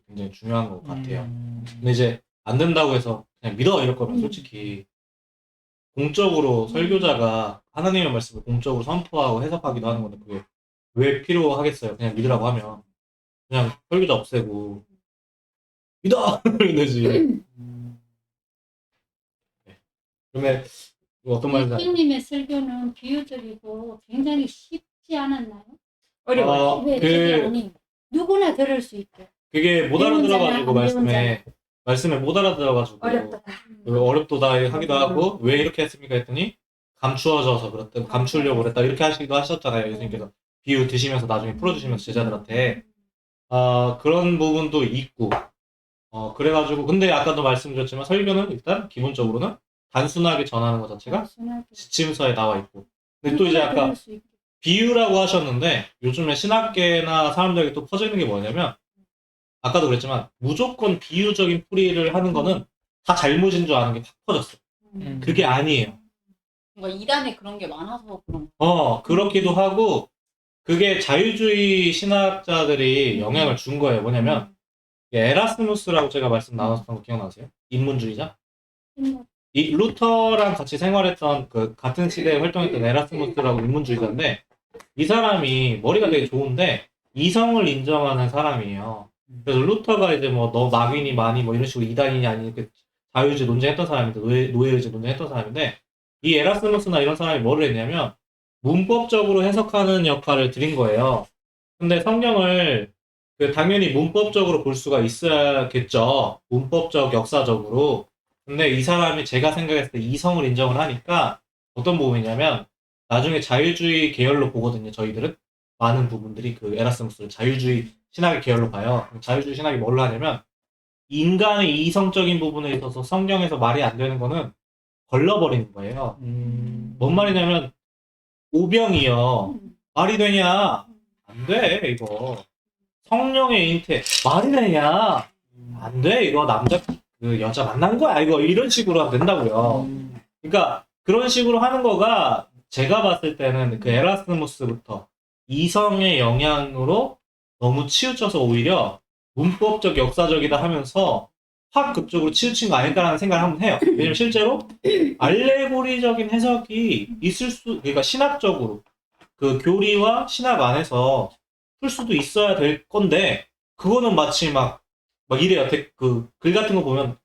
굉장히 중요한 것 같아요. 근데 이제 안 된다고 해서 그냥 믿어 이럴 거면 솔직히 공적으로 설교자가 하나님의 말씀을 공적으로 선포하고 해석하기도 하는 건데 그게 왜 필요하겠어요? 그냥 믿으라고 하면 그냥 설교자 없애고 믿어! 이러면 되지. 그러면 어떤 말인지 예수님의 설교는 비유적이고 굉장히 쉽지 않았나요? 어려워요. 왜 되게 아니 누구나 들을 수 있고 그게 못 배운 알아들어가지고 자나 안 배운 말씀에 못 알아들어가지고 어렵다. 어렵도다 하기도 하고 왜 이렇게 했습니까 했더니 감추어져서 그랬다 감추려고 그랬다 이렇게 하시기도 하셨잖아요. 예수님께서 비유 드시면서 나중에 풀어주시면서 제자들한테 그런 부분도 있고 그래가지고 근데 아까도 말씀드렸지만 설교는 일단 기본적으로는 단순하게 전하는 것 자체가 지침서에 나와 있고 근데 또 이제 아까 비유라고 하셨는데 요즘에 신학계나 사람들에게 또 퍼져 있는 게 뭐냐면 아까도 그랬지만 무조건 비유적인 풀이를 하는 거는 다 잘못인 줄 아는 게 확 퍼졌어. 그게 아니에요. 뭔가 이단에 그런 게 많아서 그런 그렇기도 하고 그게 자유주의 신학자들이 영향을 준 거예요. 뭐냐면 에라스무스라고 제가 말씀 나눴던 거 기억나세요? 인문주의자? 이 루터랑 같이 생활했던 그 같은 시대에 활동했던 에라스무스라고 인문주의자인데 이 사람이 머리가 되게 좋은데 이성을 인정하는 사람이에요. 그래서 루터가 이제 뭐 너 낙인이 많이 뭐 이런 식으로 이단이니 아니 이렇게 자유주의 논쟁했던 사람인데 노예의제 논쟁했던 사람인데 이 에라스무스나 이런 사람이 뭐를 했냐면 문법적으로 해석하는 역할을 드린 거예요. 근데 성경을 당연히 문법적으로 볼 수가 있어야겠죠. 문법적, 역사적으로. 근데 이 사람이 제가 생각했을 때 이성을 인정을 하니까 어떤 부분이냐면 나중에 자유주의 계열로 보거든요. 저희들은 많은 부분들이 그 에라스무스를 자유주의 신학의 계열로 봐요. 자유주의 신학이 뭘로 하냐면 인간의 이성적인 부분에 있어서 성경에서 말이 안 되는 거는 걸러버리는 거예요. 뭔 말이냐면 오병이요. 말이 되냐? 안 돼, 이거. 성령의 잉태. 말이 되냐? 안 돼, 이거. 남자, 여자 만난 거야, 이거. 이런 식으로 하면 된다고요. 그러니까, 그런 식으로 하는 거가 제가 봤을 때는 그 에라스무스부터 이성의 영향으로 너무 치우쳐서 오히려 문법적, 역사적이다 하면서 확 그쪽으로 치우친 거 아닐까라는 생각을 한번 해요. 왜냐면 실제로 알레고리적인 해석이 그러니까 신학적으로 그 교리와 신학 안에서 풀 수도 있어야 될 건데, 그거는 마치 막 이래요. 글 같은 거 보면,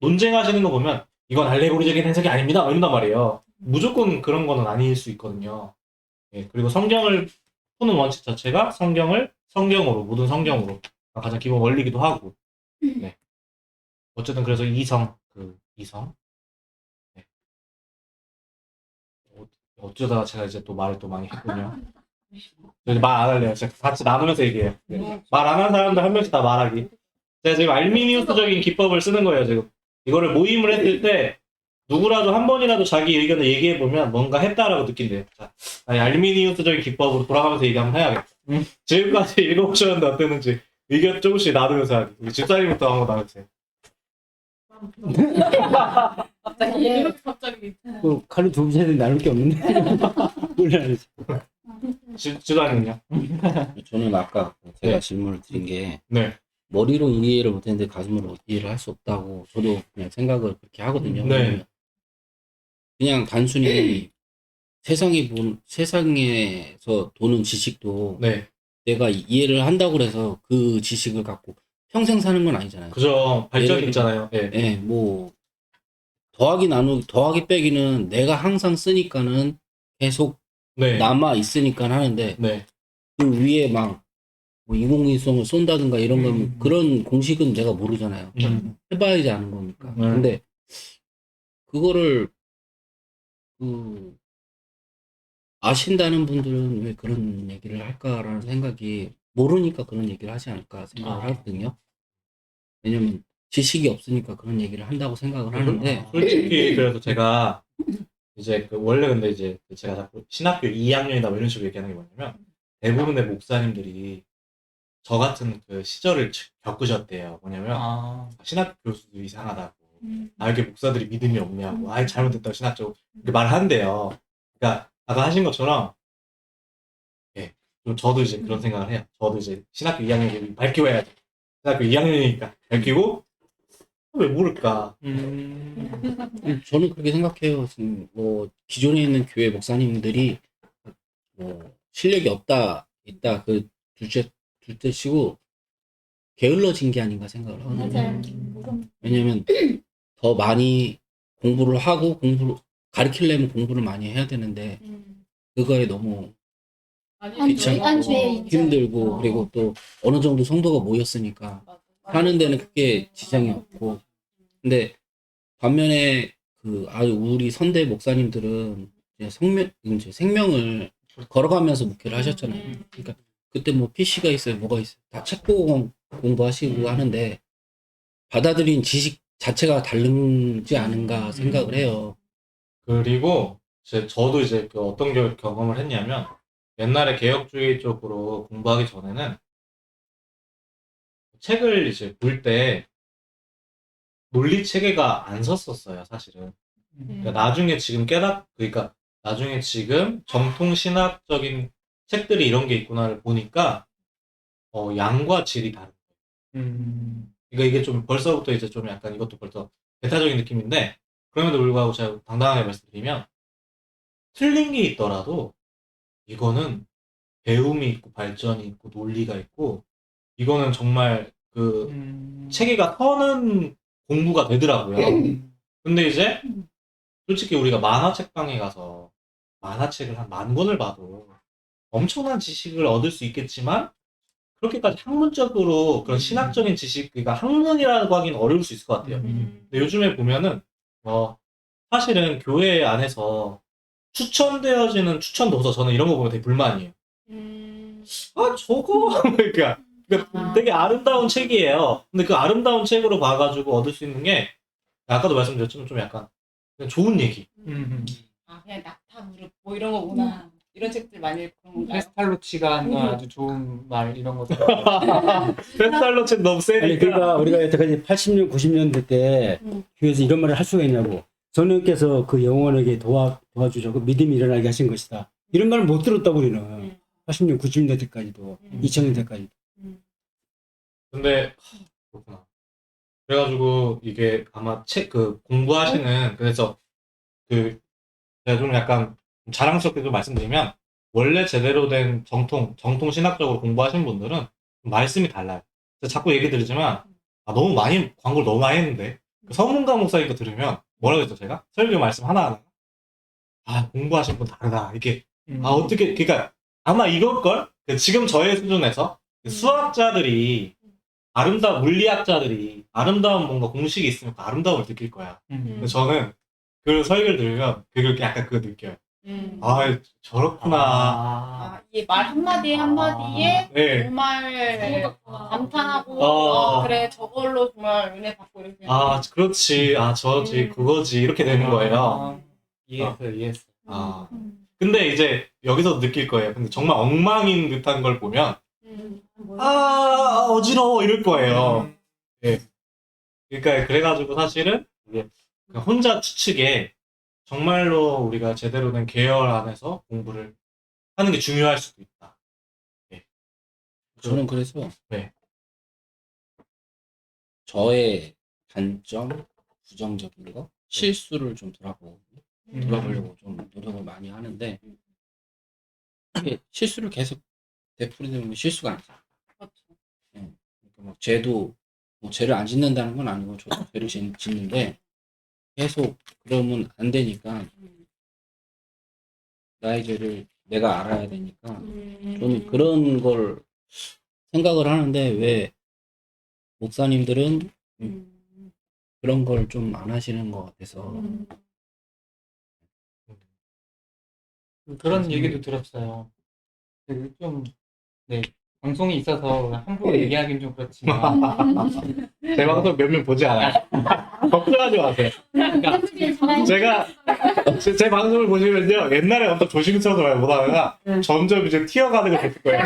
논쟁하시는 거 보면, 이건 알레고리적인 해석이 아닙니다. 이런단 말이에요. 무조건 그런 거는 아닐 수 있거든요. 예, 그리고 성경을 푸는 원칙 자체가 성경을 성경으로, 모든 성경으로, 가장 기본 원리기도 하고, 네. 어쨌든 그래서 이성. 네. 어쩌다가 제가 이제 또 말을 또 많이 했군요. 말 안 할래요. 제가 같이 나누면서 얘기해요. 네. 말 안 하는 사람들 한 명씩 다 말하기. 제가 지금 알미니우스적인 기법을 쓰는 거예요, 지금. 이거를 모임을 했을 때 누구라도 한 번이라도 자기 의견을 얘기해보면 뭔가 했다라고 느낀대요. 자, 알미니우스적인 기법으로 돌아가면서 얘기 한번 해야겠다. 지금까지 읽어보셨는데 어땠는지 의견 조금씩 나누면서 하기. 우리 집사님부터 한번 나눠주세요. 갑자기 칼로 두 부자들 나눌 게 없는데. 몰라야지. 집사님은요? 저는 아까 제가 네. 질문을 드린 게 네. 머리로 이해를 못했는데 가슴으로 이해를 할 수 없다고 저도 그냥 생각을 그렇게 하거든요. 네. 왜냐면 그냥 단순히 세상에서 도는 지식도 네. 내가 이해를 한다고 해서 그 지식을 갖고 평생 사는 건 아니잖아요. 그죠. 발전이 예를 있잖아요. 예. 예, 뭐 더하기 빼기는 내가 항상 쓰니까는 계속 네. 남아 있으니까 하는데 네. 그 위에 막 뭐 인공위성을 쏜다든가 이런 건 그런 공식은 내가 모르잖아요. 해봐야지 아는 거니까. 근데 그거를 아신다는 분들은 왜 그런 얘기를 할까라는 생각이, 모르니까 그런 얘기를 하지 않을까 생각을 하거든요. 왜냐면 지식이 없으니까 그런 얘기를 한다고 생각을 하는데, 솔직히 그래서 제가 이제 원래 근데 이제 제가 자꾸 신학교 2학년이다 뭐 이런 식으로 얘기하는 게 뭐냐면 대부분의 목사님들이 저 같은 그 시절을 겪으셨대요. 뭐냐면 신학교 교수도 이상하다고, 이렇게 목사들이 믿음이 없냐고, 잘못됐다고 신학적으로 이렇게 말한대요. 그러니까 아까 하신 것처럼 예, 좀 저도 이제 그런 생각을 해요. 저도 이제 신학교 2학년 밝히고 해야죠. 신학교 2학년이니까 밝히고, 왜 모를까? 저는 그렇게 생각해요. 지금 뭐 기존에 있는 교회 목사님들이 뭐 실력이 있다 그 둘째 치고 게을러진 게 아닌가 생각을 하거든요. 맞아요. 왜냐면 더 많이 공부를 하고 가르치려면 공부를 많이 해야 되는데 그거에 너무 귀찮고 힘들고, 그리고 또 어느 정도 성도가 모였으니까 하는 데는 크게 지장이 없고, 근데 반면에 우리 선대 목사님들은 이제 생명을 걸어가면서 목회를 하셨잖아요. 그러니까 그때 뭐 PC가 있어요, 뭐가 있어요, 다 책 보고 공부하시고 하는데 받아들인 지식 자체가 다르지 않은가 생각을 해요. 그리고 저도 이제 어떤 경험을 했냐면, 옛날에 개혁주의 쪽으로 공부하기 전에는 책을 이제 볼 때 논리 체계가 안 섰었어요, 사실은. 그러니까 나중에 지금 정통 신학적인 책들이 이런 게 있구나를 보니까 양과 질이 다른 거예요. 그러니까 이게 좀 벌써부터 이제 좀 약간 이것도 벌써 배타적인 느낌인데, 그럼에도 불구하고 제가 당당하게 말씀드리면 틀린 게 있더라도 이거는 배움이 있고 발전이 있고 논리가 있고, 이거는 정말 체계가 서는 공부가 되더라고요. 근데 이제 솔직히 우리가 만화책방에 가서 만화책을 한 10,000권을 봐도 엄청난 지식을 얻을 수 있겠지만 그렇게까지 학문적으로 그런 신학적인 지식, 그러니까 학문이라고 하기는 어려울 수 있을 것 같아요. 근데 요즘에 보면은 사실은 교회 안에서 추천되어지는 추천 도서, 저는 이런 거 보면 되게 불만이에요. 아 저거 그러니까 되게 아름다운 책이에요. 근데 그 아름다운 책으로 봐가지고 얻을 수 있는 게 아까도 말씀드렸지만 좀 약간 그냥 좋은 얘기. 아, 그냥 낙타 무릎 뭐 이런 거구나. 이런 책들 많이 읽고 그런 건가요? 페스탈로치가 하는 아주 좋은 말 이런 것들. 뱃살로 책 너무 아니 세니까. 그러니까 우리가 여태까지 80년, 90년대 때 교회에서 이런 말을 할 수가 있냐고. 성령께서 그 영혼에게 도와주셔서 믿음이 일어나게 하신 것이다. 이런 말을 못 들었다고 우리는. 80년, 90년대 때까지도, 2000년대까지도. 근데 그렇구나. 그래가지고 이게 아마 책 공부하시는, 그래서 제가 좀 약간 자랑스럽게 좀 말씀드리면 원래 제대로 된 정통 신학적으로 공부하신 분들은 말씀이 달라요. 제가 자꾸 얘기 드리지만 너무 많이 광고를 너무 많이 했는데 서문가 목사님 거 들으면 뭐라고 했죠? 제가 설교 말씀 하나하나 공부하신 분 다르다 이게 어떻게, 그러니까 아마 이걸걸 지금 저의 수준에서 수학자들이 물리학자들이 아름다운 뭔가 공식이 있으면 그 아름다움을 느낄 거야. 근데 저는 그 설교를 들으면 그걸 약간 그거 느껴요. 저렇구나. 이게 말 한마디 한마디에 네. 정말 감탄하고 그래 저걸로 정말 은혜 받고 이렇게 그렇지. 저지 그거지 이렇게 되는 거예요. 이해했어. 근데 이제 여기서 느낄 거예요. 근데 정말 엉망인 듯한 걸 보면 어지러워 이럴 거예요. 예. 그러니까 그래가지고 사실은 이게 그냥 혼자 추측에 정말로 우리가 제대로 된 계열 안에서 공부를 하는 게 중요할 수도 있다. 예. 저는 그래서 네. 저의 단점, 부정적인 거, 실수를 좀 돌아보려고 좀 노력을 많이 하는데 이게 실수를 계속 되풀이되면 보면 실수가 아니죠. 그렇죠. 그러니까 막 죄도 죄를 안 짓는다는 건 아니고 저도 죄를 짓는데 계속 그러면 안 되니까 나의 죄를 내가 알아야 되니까 저는 그런 걸 생각을 하는데 왜 목사님들은 그런 걸 좀 안 하시는 것 같아서 그런 얘기도 들었어요. 네, 방송이 있어서 함부로 얘기하기는 좀 그렇지만 제 방송 몇 명 보지 않아요. 걱정하지 마세요. 제가 제 방송을 보시면요 옛날에 어떤 조심스러워서 말 못하다가 점점 이제 튀어가는 걸 보실 거예요.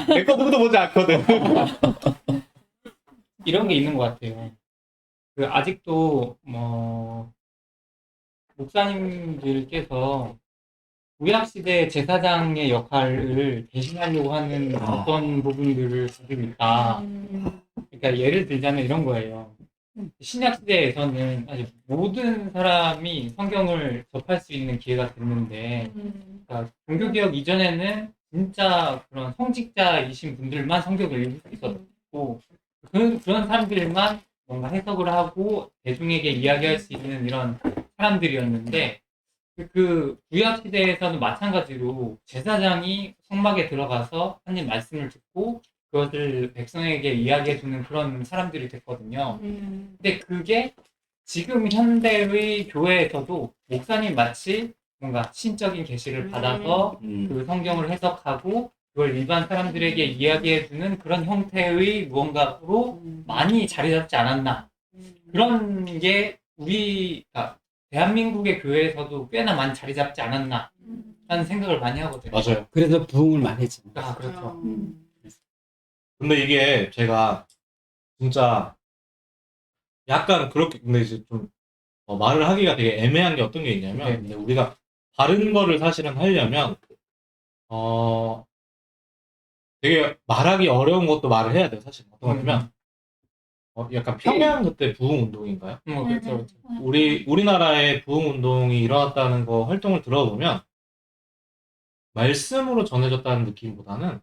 내 거 누구도 보지 않거든. 이런 게 있는 것 같아요. 아직도 목사님들께서 구약 시대 제사장의 역할을 대신하려고 하는 어떤 부분들을 가지고 있다. 그러니까 예를 들자면 이런 거예요. 신약 시대에서는 아직 모든 사람이 성경을 접할 수 있는 기회가 됐는데, 그러니까 종교개혁 이전에는 진짜 그런 성직자이신 분들만 성경을 읽을 수 있었고, 그런 사람들만 뭔가 해석을 하고 대중에게 이야기할 수 있는 이런 사람들이었는데, 그 구약 시대에서는 마찬가지로 제사장이 성막에 들어가서 하나님 말씀을 듣고 그것을 백성에게 이야기해주는 그런 사람들이 됐거든요. 근데 그게 지금 현대의 교회에서도 목사님 마치 뭔가 신적인 계시를 받아서 그 성경을 해석하고 그걸 일반 사람들에게 이야기해주는 그런 형태의 무언가로 많이 자리 잡지 않았나. 그런 게 대한민국의 교회에서도 꽤나 많이 자리 잡지 않았나 하는 생각을 많이 하거든요. 맞아요. 그래서 부흥을 많이 했지. 그렇죠. 근데 이게 제가 진짜 약간 그렇게, 근데 이제 좀 말을 하기가 되게 애매한 게 어떤 게 있냐면 근데 우리가 바른 거를 사실은 하려면 되게 말하기 어려운 것도 말을 해야 돼요. 사실 어떤 거냐면 약간 평양 그때 부흥 운동인가요? 그렇죠. 우리나라에 부흥 운동이 일어났다는 거 활동을 들어보면 말씀으로 전해졌다는 느낌보다는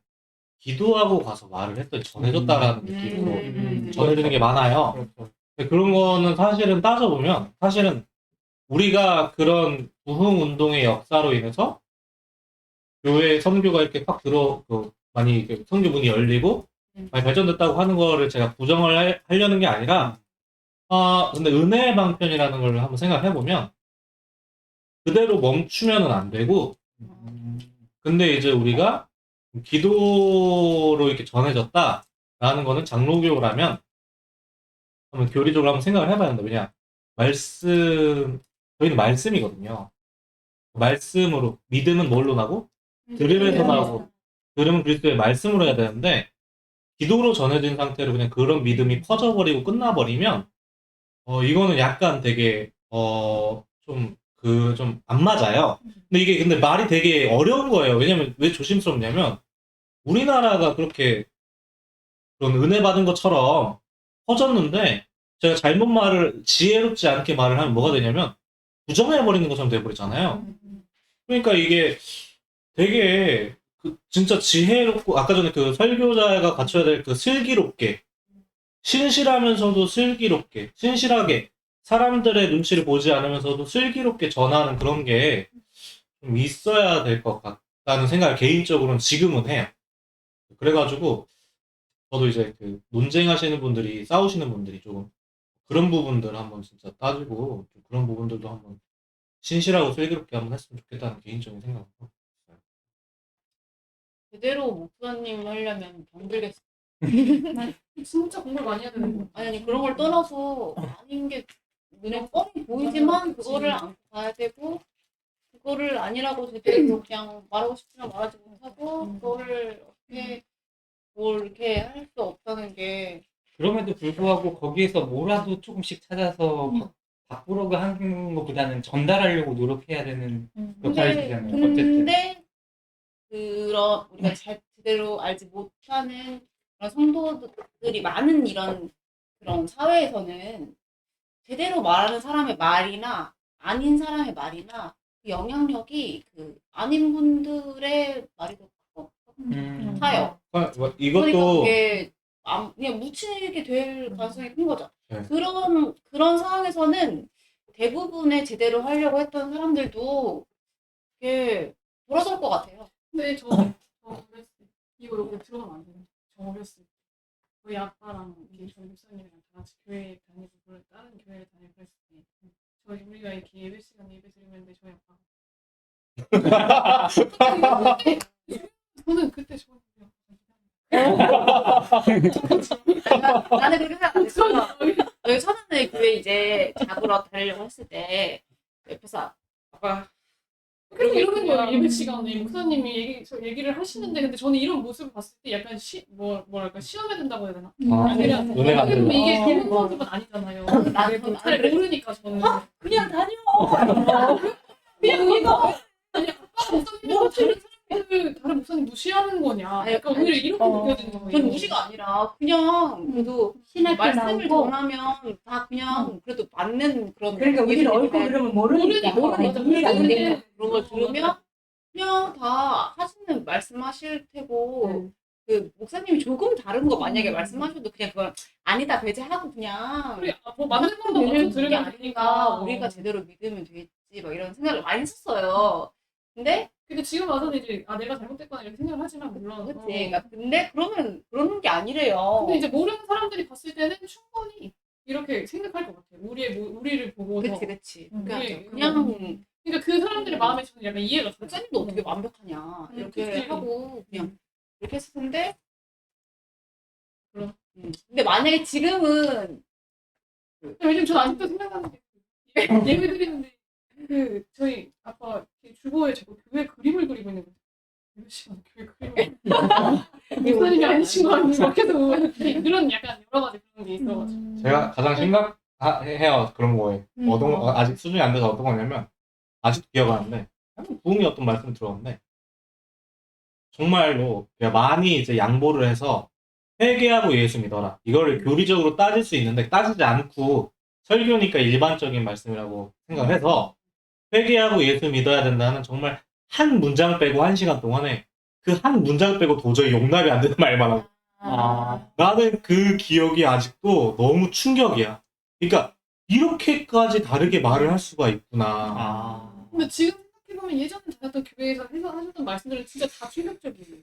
기도하고 가서 말을 했더니 전해졌다라는 느낌으로 전해지는 게 많아요. 그렇죠. 근데 그런 거는 사실은 따져보면 사실은 우리가 그런 부흥 운동의 역사로 인해서 교회 선교가 이렇게 확 많이 이렇게 선교 문이 열리고 많이 발전됐다고 하는 거를 제가 부정을 하려는 게 아니라, 근데 은혜의 방편이라는 걸 한번 생각해 보면 그대로 멈추면은 안 되고, 근데 이제 우리가 기도로 이렇게 전해졌다라는 거는 장로교라면 한번 교리적으로 한번 생각을 해봐야 한다. 왜냐, 저희는 말씀이거든요. 말씀으로, 믿음은 뭘로 나고? 들음에서 나고, 들음은 그리스도의 말씀으로 해야 되는데, 기도로 전해진 상태로 그냥 그런 믿음이 퍼져버리고 끝나버리면, 이거는 약간 되게, 좀 안 맞아요. 근데 말이 되게 어려운 거예요. 왜냐면, 왜 조심스럽냐면, 우리나라가 그렇게 그런 은혜 받은 것처럼 퍼졌는데, 제가 지혜롭지 않게 말을 하면 뭐가 되냐면, 부정해버리는 것처럼 돼버리잖아요. 그러니까 이게 되게 진짜 지혜롭고, 아까 전에 그 설교자가 갖춰야 될 그 슬기롭게, 신실하면서도 슬기롭게, 신실하게, 사람들의 눈치를 보지 않으면서도 슬기롭게 전하는 그런 게 좀 있어야 될 것 같다는 생각을 개인적으로는 지금은 해요. 그래가지고 저도 이제 그 논쟁하시는 분들이, 싸우시는 분들이 조금 그런 부분들 한번 진짜 따지고, 좀 그런 부분들도 한번 신실하고 슬기롭게 한번 했으면 좋겠다는 개인적인 생각을 하고 있어요. 제대로 목사님 하려면 병들겠어. 진짜 공부를 많이 해야 되는 거. 아니 그런 걸 떠나서 아닌 게 눈에 뻔히 보이지만 그거를 안고 가야 되고, 그거를 아니라고 제대로 그냥 말하고 싶지만 말하지 못하고, 그거를 어떻게 뭘 이렇게 할 수 없다는 게. 그럼에도 불구하고 거기에서 뭐라도 조금씩 찾아서 바꾸려고 하는 것보다는 전달하려고 노력해야 되는 역할이잖아요. 어쨌든. 근데 우리가 제대로 알지 못하는 그런 성도들이 많은 이런 그런 사회에서는 제대로 말하는 사람의 말이나 아닌 사람의 말이나 그 영향력이 그 아닌 분들의 말이 더 크고 타요. 그러니까 이것도 그게 그냥 묻히게 될 가능성이 큰 거죠. 네. 그런 상황에서는 대부분의 제대로 하려고 했던 사람들도 이게 돌아설 것 같아요. 근데 저 어렸을 때 이거 여기 들어가면 안 되는데 저 어렸을 때 저희 아빠랑 저희 목사님이랑 다 같이 교회 다니고 다른 교회를 다니고 그랬을 때 우리가 이렇게 예배 시간에 예배 드리는데 저희 아빠가 저는 그때 나는 그렇게 생각 안 했어. 여기 천안의 교회 이제 잡으러 다니려고 했을 때 옆에서 아빠가 그래서 이러는 거예요. 예배 시간에 목사님이 얘기를 하시는데, 근데 저는 이런 모습을 봤을 때 약간 뭐랄까 시험에 든다고 해야 되나? 아니라 은혜가 안 되는 이게 좋은 모습은 아니잖아요. 나는 잘 모르니까 저는 그냥 다녀. 그냥 이거 아니 아빠 목사님이 다른 목사님 무시하는 거냐? 약간 오히려 이렇게 느껴지는 거예요. 전 무시가 아니라 그냥 그래도 신학교 말씀을 나오고 전하면 다 그냥 그래도 맞는 그런. 그러니까 우리는 얼굴 예술이니까. 그러면 모르니까 모르니까. 이해가 안 되니까. 그런 걸 들으면 그냥 다 하시는 말씀하실 테고, 그 목사님이 조금 다른 거 만약에 말씀하셔도 그냥 그걸 아니다 배제하고 그냥 그래, 뭐 맞는 거도 들으면 먼저 들으면 아니니까 되니까. 우리가 제대로 믿으면 되겠지 막 이런 생각을 많이 했었어요. 근데 근데 지금 와서는 이제 내가 잘못됐거나 이렇게 생각을 하지만 물론 그치. 그러니까 근데 그러면 그러는 게 아니래요. 근데 이제 모르는 사람들이 봤을 때는 충분히 이렇게 생각할 것 같아요. 우리를 보고서. 그치. 우리 그냥 그러니까 그 사람들의 마음에 저는 약간 이해가 가요. 목사님도 어떻게 완벽하냐 이렇게 그치. 하고 그냥 이렇게 했을 텐데. 그럼. 근데 만약에 지금은 요즘 전 아직도 생각나는 게 예배 드리는데 그 저희 아빠 주보에 자꾸 교회 그림을 그리고 있는 거예요. 예배 시간 교회 그림을 목사님이 아니신 거 아니에요? 막 계속 그런 약간 여러 가지 그런 게 있어가지고. 제가 가장 심각해요. 그런 거에. 아직 수준이 안 돼서 어떤 거냐면, 아직도 기억하는데, 부흥이 어떤 말씀을 들었는데, 정말로 많이 이제 양보를 해서 회개하고 예수 믿어라. 이거를 교리적으로 따질 수 있는데, 따지지 않고 설교니까 일반적인 말씀이라고 생각을 해서 회개하고 예수 믿어야 된다는 정말 한 문장 빼고 1시간 동안에 그 한 문장 빼고 도저히 용납이 안 되는 말만 하고, 나는 그 기억이 아직도 너무 충격이야. 그러니까 이렇게까지 다르게 말을 할 수가 있구나. 근데 지금 보면 예전에 다녔던 교회에서 해서 하셨던 말씀들은 진짜 다 충격적이에요.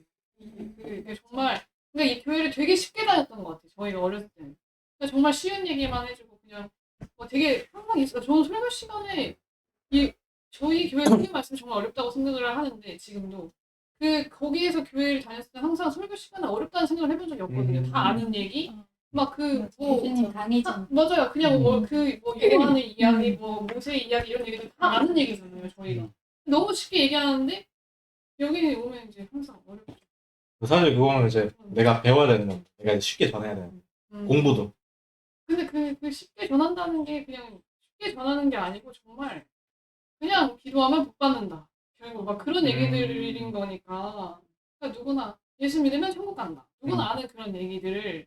정말 그러니까 이 교회를 되게 쉽게 다녔던 것 같아요. 저희가 어렸을 때는. 그러니까 정말 쉬운 얘기만 해주고 그냥 되게 항상 있어요. 저는 설교 시간에 저희 교회 선생님 말씀 정말 어렵다고 생각을 하는데 지금도 거기에서 교회를 다녔을 때 항상 설교 시간에 어렵다는 생각을 해본 적이 없거든요. 다 아는 얘기. 예수님 강의죠. 맞아요. 그냥 요한의 이야기, 모세의 이야기 이런 얘기들 다 아는 얘기잖아요. 저희가 너무 쉽게 얘기하는데 여기 오면 이제 항상 어렵죠. 사실 그거는 이제 내가 배워야 되는 거. 내가 이제 쉽게 전해야 되는 거. 공부도. 근데 그 쉽게 전한다는 게 그냥 쉽게 전하는 게 아니고 정말 그냥 기도하면 복 받는다. 결국 막 그런 얘기들인 거니까 그러니까 누구나 예수 믿으면 천국 간다. 누구나 아는 그런 얘기들을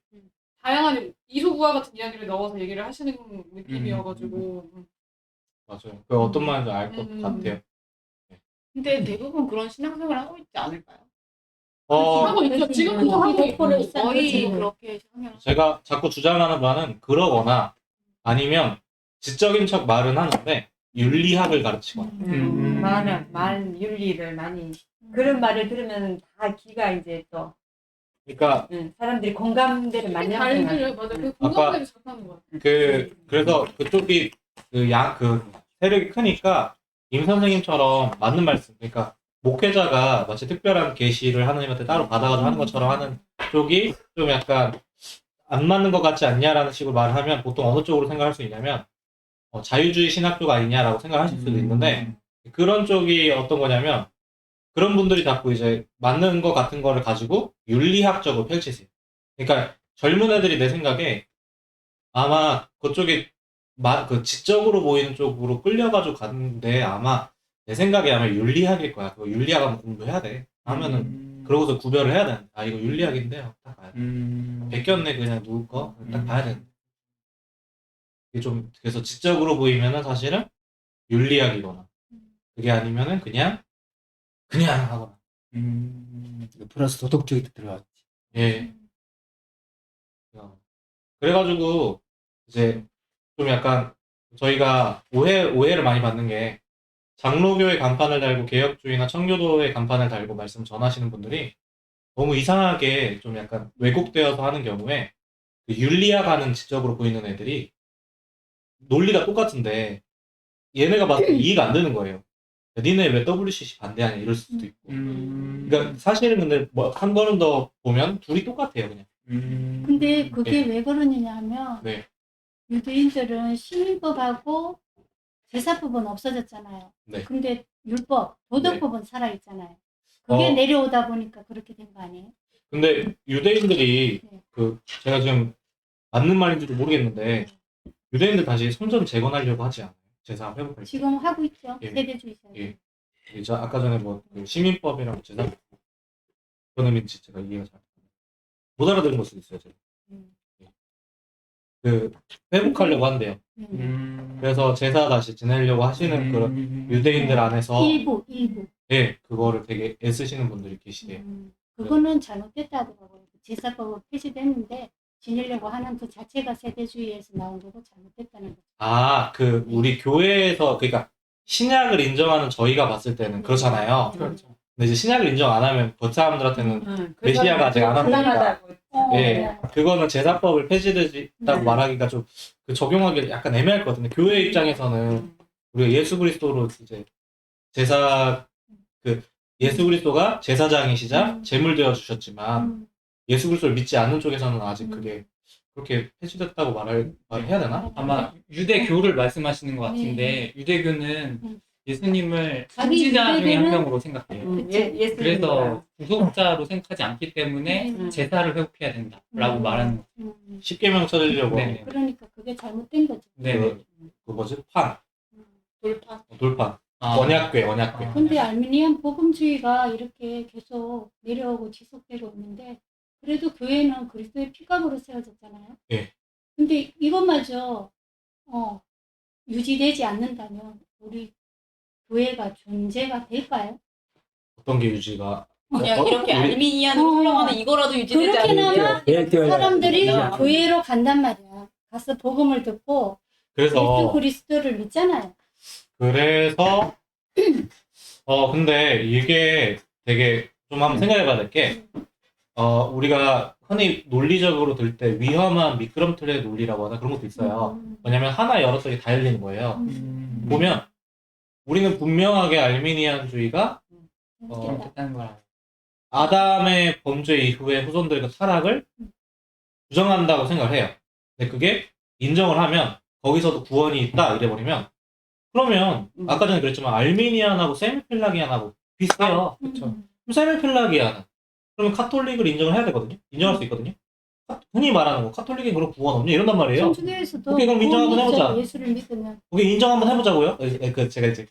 다양한 이소구와 같은 이야기를 넣어서 얘기를 하시는 느낌이어가지고 맞아요. 그 어떤 말인지 알 것 같아요. 근데 대부분 그런 신앙생활을 하고 있지 않을까요? 하고 있죠. 지금도 하고 있고 거의 그렇게 신앙생활. 제가 자꾸 주장하는 바는 그러거나 아니면 지적인 척 말은 하는데 윤리학을 가르치거나. 말 윤리를 많이 그런 말을 들으면 다 귀가 이제 또 그러니까 사람들이 공감대를 많이 하는 것 같아요. 맞아. 그 공감대를 잘하는 거 같아요. 그래서 그쪽이 그 세력이 크니까 임 선생님처럼 맞는 말씀, 그러니까 목회자가 마치 특별한 계시를 하나님한테 따로 받아가지고 하는 것처럼 하는 쪽이 좀 약간 안 맞는 것 같지 않냐라는 식으로 말을 하면 보통 어느 쪽으로 생각할 수 있냐면 자유주의 신학 쪽 아니냐라고 생각하실 수도 있는데 그런 쪽이 어떤 거냐면 그런 분들이 자꾸 이제 맞는 것 같은 거를 가지고 윤리학적으로 펼치세요. 그러니까 젊은 애들이 내 생각에 아마 그쪽이 그 지적으로 보이는 쪽으로 끌려가지고 갔는데 아마 내 생각에 아마 윤리학일 거야. 그거 윤리학 하면 공부해야 돼. 하면은 그러고서 구별을 해야 돼. 아 이거 윤리학인데 딱 봐야 돼. 베꼈네 그냥 누구 거 딱 봐야 돼. 이게 좀 그래서 지적으로 보이면은 사실은 윤리학이거나 그게 아니면은 그냥 하거나. 플러스 도덕적이 들어갔지. 예. 그래가지고 이제 좀 약간 저희가 오해를 많이 받는 게 장로교의 간판을 달고 개혁주의나 청교도의 간판을 달고 말씀 전하시는 분들이 너무 이상하게 좀 약간 왜곡되어서 하는 경우에 그 윤리학하는 지적으로 보이는 애들이 논리가 똑같은데 얘네가 봤을 때 이해가 안 되는 거예요. 니네 왜 WCC 반대하냐 이럴 수도 있고. 그러니까 사실은 근데 한 걸음 더 보면 둘이 똑같아요 그냥. 근데 그게 왜 그러느냐 하면 네. 유대인들은 시민법하고 제사법은 없어졌잖아요. 네. 근데 율법, 도덕법은 살아있잖아요. 그게 내려오다 보니까 그렇게 된 거 아니에요? 근데 유대인들이 네. 제가 지금 맞는 말인지도 모르겠는데 유대인들 다시 성전 재건하려고 하지 않아요? 제사 회복할 때. 지금 하고 있죠. 예. 세대주의자. 예. 저 아까 전에 그 시민법이랑 제사 그거는 제가 이해가 잘 못 알아들은 걸 수도 있어요. 제가. 그 회복하려고 한대요. 그래서 제사 다시 지내려고 하시는 그런 유대인들 안에서 일부. 예, 그거를 되게 애쓰시는 분들이 계시대요. 그거는 잘못됐다더라고요. 제사법은 폐지됐는데 지내려고 하는 그 자체가 세대주의에서 나온 거고 잘못됐다는 거죠. 우리 교회에서 그러니까 신약을 인정하는 저희가 봤을 때는 그렇잖아요. 그렇죠. 근데 이제 신약을 인정 안 하면 그 사람들한테는 메시아가 아직 안 왔으니까 예, 그거는 제사법을 폐지됐다고 말하기가 좀 그 적용하기 약간 애매할 것 같은데 교회 입장에서는 우리가 예수 그리스도로 이제 예수 그리스도가 제사장이시자 제물 되어 주셨지만 예수 그리스도를 믿지 않는 쪽에서는 아직 그게 그렇게 폐지됐다고 말해야 되나? 아마 유대교를 말씀하시는 것 같은데 유대교는 예수님을 선지자 중에 한 명으로 생각해요. 그래서 구속자로 생각하지 않기 때문에 제사를 회복해야 된다라고 말하는 거예요. 십계명 찾으려고 네. 그러니까 그게 잘못된 거죠. 네. 그 뭐지? 돌판 아. 언약궤 근데 알미니안 복음주의가 이렇게 계속 내려오고 지속되고 있는데 그래도 교회는 그리스도의 피값으로 세워졌잖아요. 예. 근데 이것마저 유지되지 않는다면 우리 교회가 존재가 될까요? 어떤 게 유지가 그냥 이렇게 알미니안으로 흘러가는 이거라도 유지되지 그렇게나마 않을까? 사람들이 네. 교회로 간단 말이야. 가서 복음을 듣고 예수 그래서 그리스도를 믿잖아요. 그래서 근데 이게 되게 좀 한번 생각해 봐야 될 게, 우리가 흔히 논리적으로 들 때 위험한 미끄럼틀의 논리라고 하나 그런 것도 있어요. 왜냐면 하나 여러 쪽이 다 열리는 거예요. 보면, 우리는 분명하게 알미니안주의가, 잘못했다는 걸 알아요. 아담의 범죄 이후에 후손들의 그 타락을 부정한다고 생각을 해요. 근데 그게 인정을 하면, 거기서도 구원이 있다, 이래버리면, 그러면, 아까 전에 그랬지만, 알미니안하고 세미펠라기안하고 비슷해요. 그렇죠. 그럼 세미펠라기안은 그러면 카톨릭을 인정을 해야 되거든요. 인정할 수 있거든요. 흔히 말하는 거 카톨릭은 그런 구원 없냐 이런단 말이에요. 천주교에서도 오케이, 그럼 인정 한번 해보자. 예수를 믿으면 오케이, 인정 한번 해보자고요. 제가 이제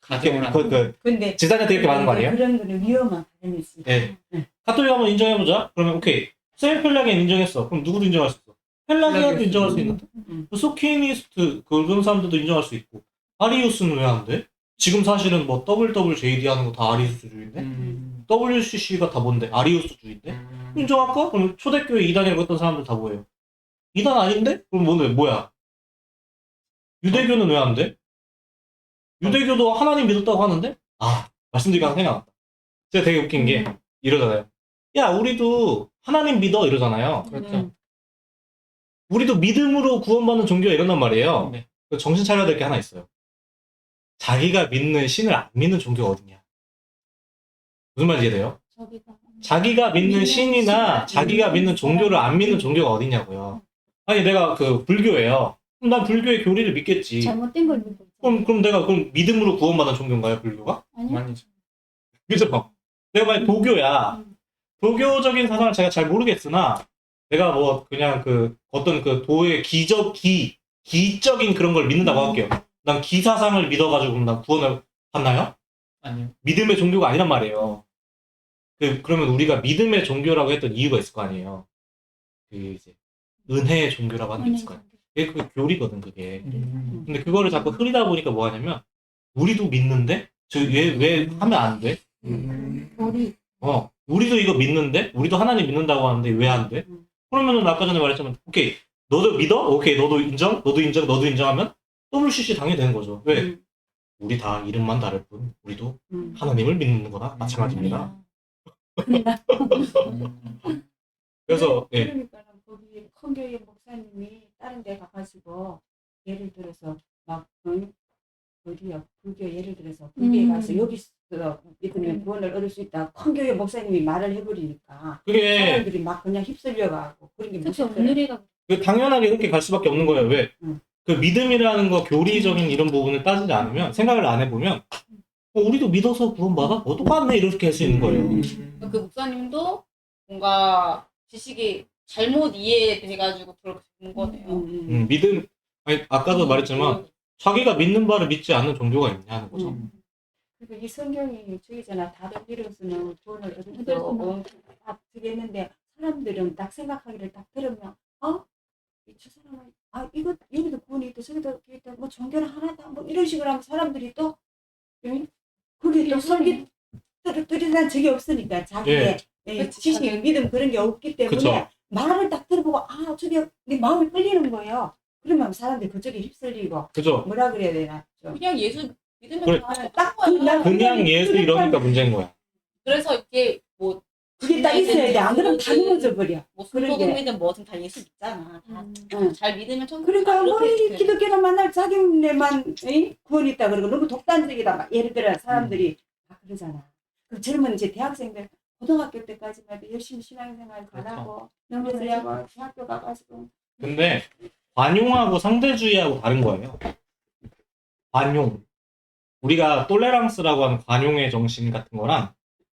가정을 하는 근데 지단한테 이렇게 말하는 거 아니에요? 그런 거는 위험한 가정이 있어. 네. 카톨릭 한번 인정해보자. 그러면 오케이, 세미펠라기안 인정했어. 그럼 누구도 인정할 수 있어? 펠라기안도 인정할 수 있는데? 소키니스트 그런 사람들도 인정할 수 있고, 아리우스는 왜 안 돼? 지금 사실은 뭐 WWJD 하는 거 다 아리우스주의인데? WCC가 다 뭔데? 아리우스주의인데? 인정할까? 그럼 초대교회 이단이라고 했던 사람들 다 뭐예요? 이단 아닌데? 그럼 뭐야? 유대교는 왜 안 돼? 유대교도 하나님 믿었다고 하는데? 말씀드리니까 생각났다. 제가 되게 웃긴 게 이러잖아요. 야, 우리도 하나님 믿어 이러잖아요. 그렇죠. 우리도 믿음으로 구원받는 종교가 이런단 말이에요. 네. 정신 차려야 될 게 하나 있어요. 자기가 믿는 신을 안 믿는 종교가 어디냐? 무슨 말인지 이해돼요? 자기가 믿는 신이나 자기가 믿는 종교를 안 믿는 종교가 어디냐고요. 아니, 내가 그 불교예요. 그럼 난 불교의 교리를 믿겠지. 잘못된 걸 믿고 있잖아. 그럼 내가 믿음으로 구원받는 종교인가요, 불교가? 아니요. 아니죠. 그죠? 내가 만약 도교야. 도교적인 사상을 제가 잘 모르겠으나, 내가 뭐 그냥 어떤 도의 기적인 그런 걸 믿는다고 할게요. 난 기사상을 믿어가지고 난 구원을 받나요? 아니요. 믿음의 종교가 아니란 말이에요. 그러면 우리가 믿음의 종교라고 했던 이유가 있을 거 아니에요. 이제 은혜의 종교라고 하는 게 있을 거 아니에요. 그게 교리거든, 그게. 근데 그거를 자꾸 흐리다 보니까 뭐 하냐면, 우리도 믿는데? 왜 하면 안 돼? 우리 우리도 이거 믿는데? 우리도 하나님 믿는다고 하는데 왜 안 돼? 그러면은 아까 전에 말했지만, 오케이, 너도 믿어? 오케이, 너도 인정? 너도 인정하면 WCC 당연히 되는 거죠. 왜? 우리 다 이름만 다를 뿐, 우리도 하나님을 믿는 거나 마찬가지입니다. 그래서, 예. 그러니까 거기 큰교회 목사님이 다른 데 가가지고 예를 들어서 막 어디야 불교 예를 들어서 불교에 가서 여기서 믿으면 구원을 얻을 수 있다. 큰교회 목사님이 말을 해버리니까 그게 사람들이 막 그냥 휩쓸려가고 그런 게 그렇죠. 무섭더라고요. 오늘이가 당연하게 그렇게 갈 수밖에 없는 거예요. 왜? 그 믿음이라는 거 교리적인 이런 부분을 따지지 않으면, 생각을 안 해보면, 우리도 믿어서 구원받아? 똑같네, 이렇게 할 수 있는 거예요. 그 목사님도 뭔가 지식이 잘못 이해돼가지고 그렇게 된 거네요. 믿음, 아니, 아까도 말했지만, 자기가 믿는 바를 믿지 않는 종교가 있냐는 거죠. 그리고 이 성경이 저기잖아. 다른 이로서는 구원을 얻을 수 딱 되겠는데 사람들은 딱 생각하기를 딱 들으면 저 사람은 이거 여기도 구원이 있다 저기도 있다 뭐 종교는 하나다 뭐 이런 식으로 하면 사람들이 또 그게 또 설계 들이난 적이 없으니까 자기의 지식 믿음 그런 게 없기 때문에 그쵸. 말을 딱 들어보고 저게 내 마음이 끌리는 거예요. 그러면 사람들이 그쪽에 휩쓸리고 그죠? 뭐라 그래야 되나 좀. 그냥 예수 믿으면 그래. 다 딱 거예요. 그냥 예수 이러니까 문제인 거야. 그래서 이게 뭐 그게 딱 있어야 돼. 안 그러면 다 무너져 버려. 뭐 그러게. 순복음이든 뭐든 다 예수 믿잖아. 다 잘 믿으면 천국 그러니까 뭐 이렇게 이 기독교는 맨날 자기네만 구원이 있다 그러고 너무 독단적이다. 예를 들어 사람들이 그러잖아. 그럼 젊은 이제 대학생들 고등학교 때까지만 해도 열심히 신앙생활 잘하고 연구하고 대학교 가가지고. 근데 관용하고 상대주의하고 다른 거예요. 관용. 우리가 톨레랑스라고 하는 관용의 정신 같은 거랑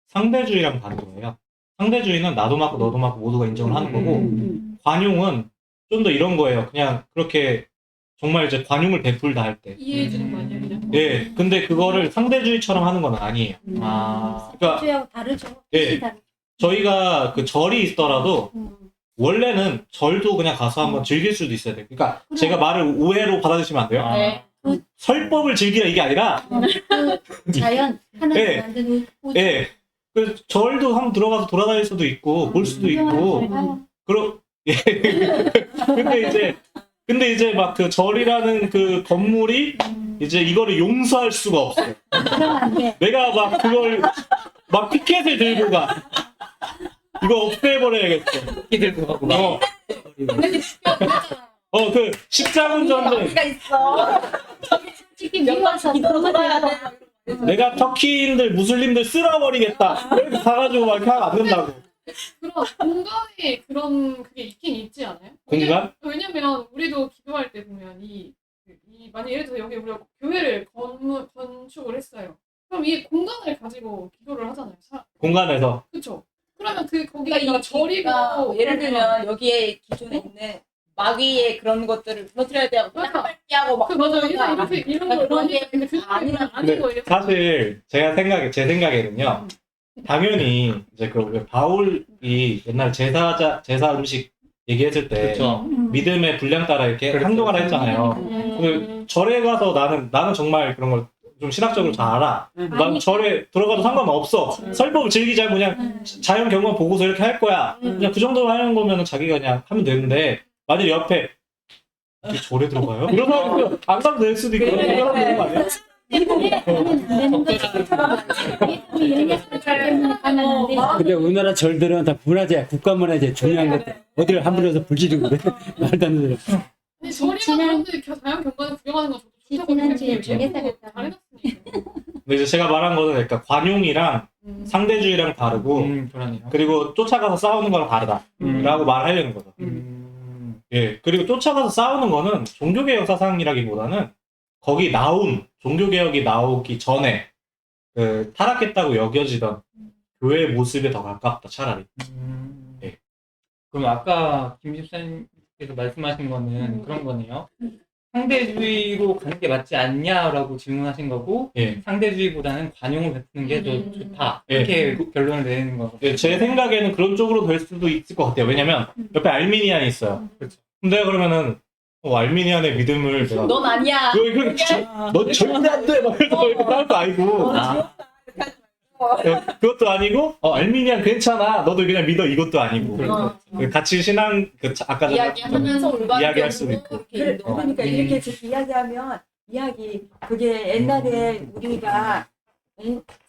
상대주의랑 다른 거예요. 상대주의는 나도 맞고 너도 맞고 모두가 인정을 하는 거고, 관용은 좀 더 이런 거예요. 그냥 그렇게 정말 이제 관용을 베풀다 할 때. 이해해주는 거 아니야 그냥? 예. 근데 그거를 상대주의처럼 하는 건 아니에요. 그러니까 주하고 다르죠. 예. 뜻이 다르죠. 저희가 그 절이 있더라도 원래는 절도 그냥 가서 한번 즐길 수도 있어야 돼요. 그러니까 그래. 제가 말을 오해로 받아주시면 안 돼요. 네. 설법을 즐기라 이게 아니라, 그 자연 하나님 예. 만든 예. 그 절도 한번 들어가서 돌아다닐 수도 있고 볼 수도 있고 예. 근데 이제 막 그 절이라는 그 건물이 이제 이거를 용서할 수가 없어. 그러면 안 돼. 내가 막 그걸 막 피켓을 들고 가. 이거 없애버려야겠어. 키 들고 가고 어, 그 십자군전대 어디가 있어? 솔직히 미워서 그러면 내가 터키인들 무슬림들 쓸어버리겠다. 이렇게 가가지고 막 이렇게 하면 안 된다고. 그런 공간에 그런 그게 있긴 있지 않아요? 공간? 왜냐면 우리도 기도할 때 보면 만약 예를 들어 여기 우리가 교회를 건축을 했어요. 그럼 이 공간을 가지고 기도를 하잖아요. 공간에서. 그렇죠. 그러면 거기가 그러니까 절이고 예를 들면 여기에 기존에 있는 마귀의 그런 것들을 무너뜨려야 되고 맞아. 밟게 하고 막 맞아요. 이렇게 이런 걸 그런 많이 게 근데 그게 아니라 아닌 거예요. 사실 제 생각에는요. 당연히 이제 그 바울이 옛날 제사 음식 얘기했을 때 그렇죠. 믿음의 분량 따라 이렇게 그렇죠. 한동안 했잖아요. 그 절에 가서 나는 정말 그런 걸 좀 신학적으로 잘 알아. 난 절에 들어가도 상관없어. 설법을 즐기지 않고 그냥 자연 경관 보고서 이렇게 할 거야. 그냥 그 정도 하는 거면 자기가 그냥 하면 되는데 만약 옆에 이렇게 절에 들어가요? 이런 사람은 안 가도 될 수도 있고 그런 사람 되는 거 아니야? 근데 우리나라 절들은 다 문화재, 국가 문화재 중요한 것들. 어디를 함부로서 불지르고 그래. 말도 안 되는. 근데 절이나 사람들이 자연 경관을 구경하는 건 저도 좋다고 지난주에 생각해요. 중개사겠다. 잘해놨으니까. 근데 이제 제가 말한 거는 그러니까 관용이랑 상대주의랑 다르고 그러네요. 그리고 쫓아가서 싸우는 거랑 다르다라고 말하려는 거죠. 예, 그리고 쫓아가서 싸우는 거는 종교개혁 사상이라기보다는 거기 종교개혁이 나오기 전에 그 타락했다고 여겨지던 교회의 모습에 더 가깝다 차라리. 예. 그럼 아까 김 집사님께서 말씀하신 거는 그런 거네요. 상대주의로 가는 게 맞지 않냐라고 질문하신 거고 예. 상대주의보다는 관용을 베푸는 게 더 좋다. 예. 이렇게 결론을 내리는 거. 예, 제 생각에는 그런 쪽으로 될 수도 있을 것 같아요. 왜냐면 옆에 알미니안이 있어요. 그렇죠. 근데 그러면은 알미니안의 믿음을 내가 넌 아니야. 너 절대 안 돼! 막 이러면서 이렇게 따를 거 아니고. 예, 그것도 아니고, 알미니안 괜찮아. 너도 그냥 믿어. 이것도 아니고. 그 같이 신앙, 아까 전에 이야기하면서 올바른 이야기할 수도 있고. 그러니까 이렇게 이야기하면 그게 옛날에 우리가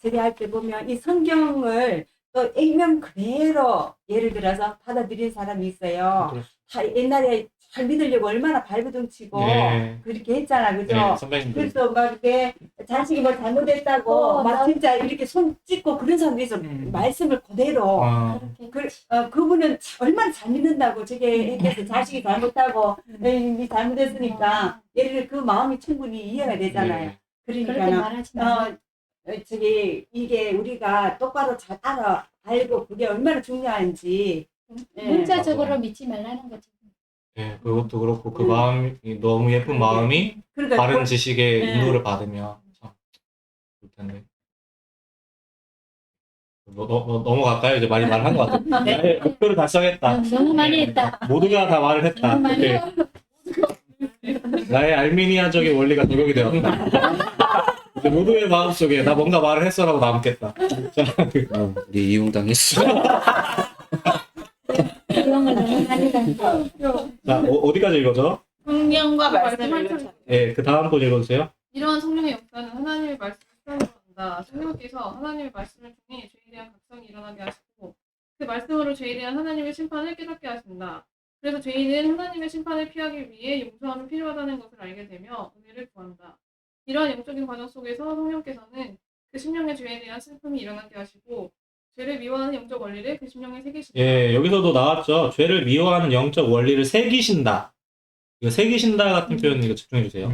제대할 때 보면 이 성경을 또 액면 그대로 예를 들어서 받아들인 사람이 있어요. 그렇죠. 다 옛날에 잘 믿으려고 얼마나 발버둥치고 네. 그렇게 했잖아, 그죠? 네, 선배님들. 그래서 막 이렇게 자식이 뭘 잘못했다고 막 진짜 이렇게 손 찍고 그런 사람들이 있어. 말씀을 그대로. 그분은 얼마나 잘 믿는다고 저게 했겠어. 자식이 잘못하고 이 잘못했으니까 얘를 그 마음이 충분히 이해가 되잖아요. 네. 그렇게 그러니까 말하지 마. 이게 우리가 똑바로 잘 알고 그게 얼마나 중요한지 문자적으로 믿지 말라는 거지. 예, 그것도 그렇고, 그 마음이, 너무 예쁜 마음이 그러니까 바른 지식의 네. 인도를 받으면 참 좋을 텐데. 넘어갈까요? 이제 많이 말한 것 같아요. 나의 목표를 달성했다. 너무 많이 했다. 모두가 다 말을 했다. 너무 많이 네. 나의 알미니아적인 원리가 적용이 되었다. 이제 모두의 마음속에 나 뭔가 말을 했어라고 남겠다. 자, 우리 이용당했어. 이런 걸 너무 많이 했다. 자, 어디까지 읽어줘? 성령과 말씀을 예, 그 다음 분 읽어주세요. 이러한 성령의 역사는 하나님의 말씀을 시작으로 한다. 성령께서 하나님의 말씀을 통해 죄에 대한 각성이 일어나게 하시고 그 말씀으로 죄에 대한 하나님의 심판을 깨닫게 하신다. 그래서 죄인은 하나님의 심판을 피하기 위해 용서함이 필요하다는 것을 알게 되며 은혜를 구한다. 이러한 영적인 과정 속에서 성령께서는 그 심령의 죄에 대한 슬픔이 일어나게 하시고 죄를 미워하는 영적 원리를 그 심령에 새기신다. 예, 여기서도 나왔죠. 죄를 미워하는 영적 원리를 새기신다. 이거 새기신다 같은 표현 이거 집중해 주세요.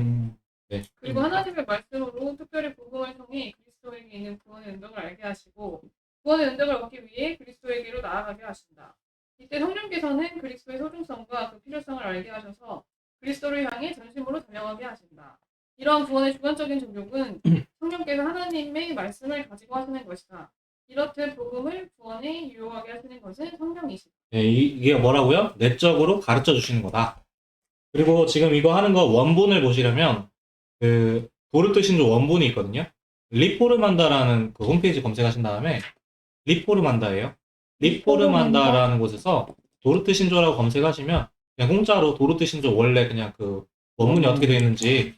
네. 그리고 하나님의 말씀으로 특별히 복음을 통해 그리스도에게 있는 구원의 은덕을 알게 하시고 구원의 은덕을 얻기 위해 그리스도에게로 나아가게 하신다. 이때 성령께서는 그리스도의 소중성과 그 필요성을 알게 하셔서 그리스도를 향해 전심으로 달려가게 하신다. 이러한 구원의 주관적인 적용은 성령께서 하나님의 말씀을 가지고 하시는 것이다. 이렇듯 복음을 구원에 유효하게 하시는 것은 성령이시다. 네, 이게 뭐라고요? 내적으로 가르쳐 주시는 거다. 그리고 지금 이거 하는 거 원본을 보시려면 그 도르트 신조 원본이 있거든요. 리포르만다라는 그 홈페이지 검색하신 다음에 리포르만다예요. 리포르만다라는 곳에서 도르트 신조라고 검색하시면 그냥 공짜로 도르트 신조 원래 그냥 그 원문이 어떻게 되어 있는지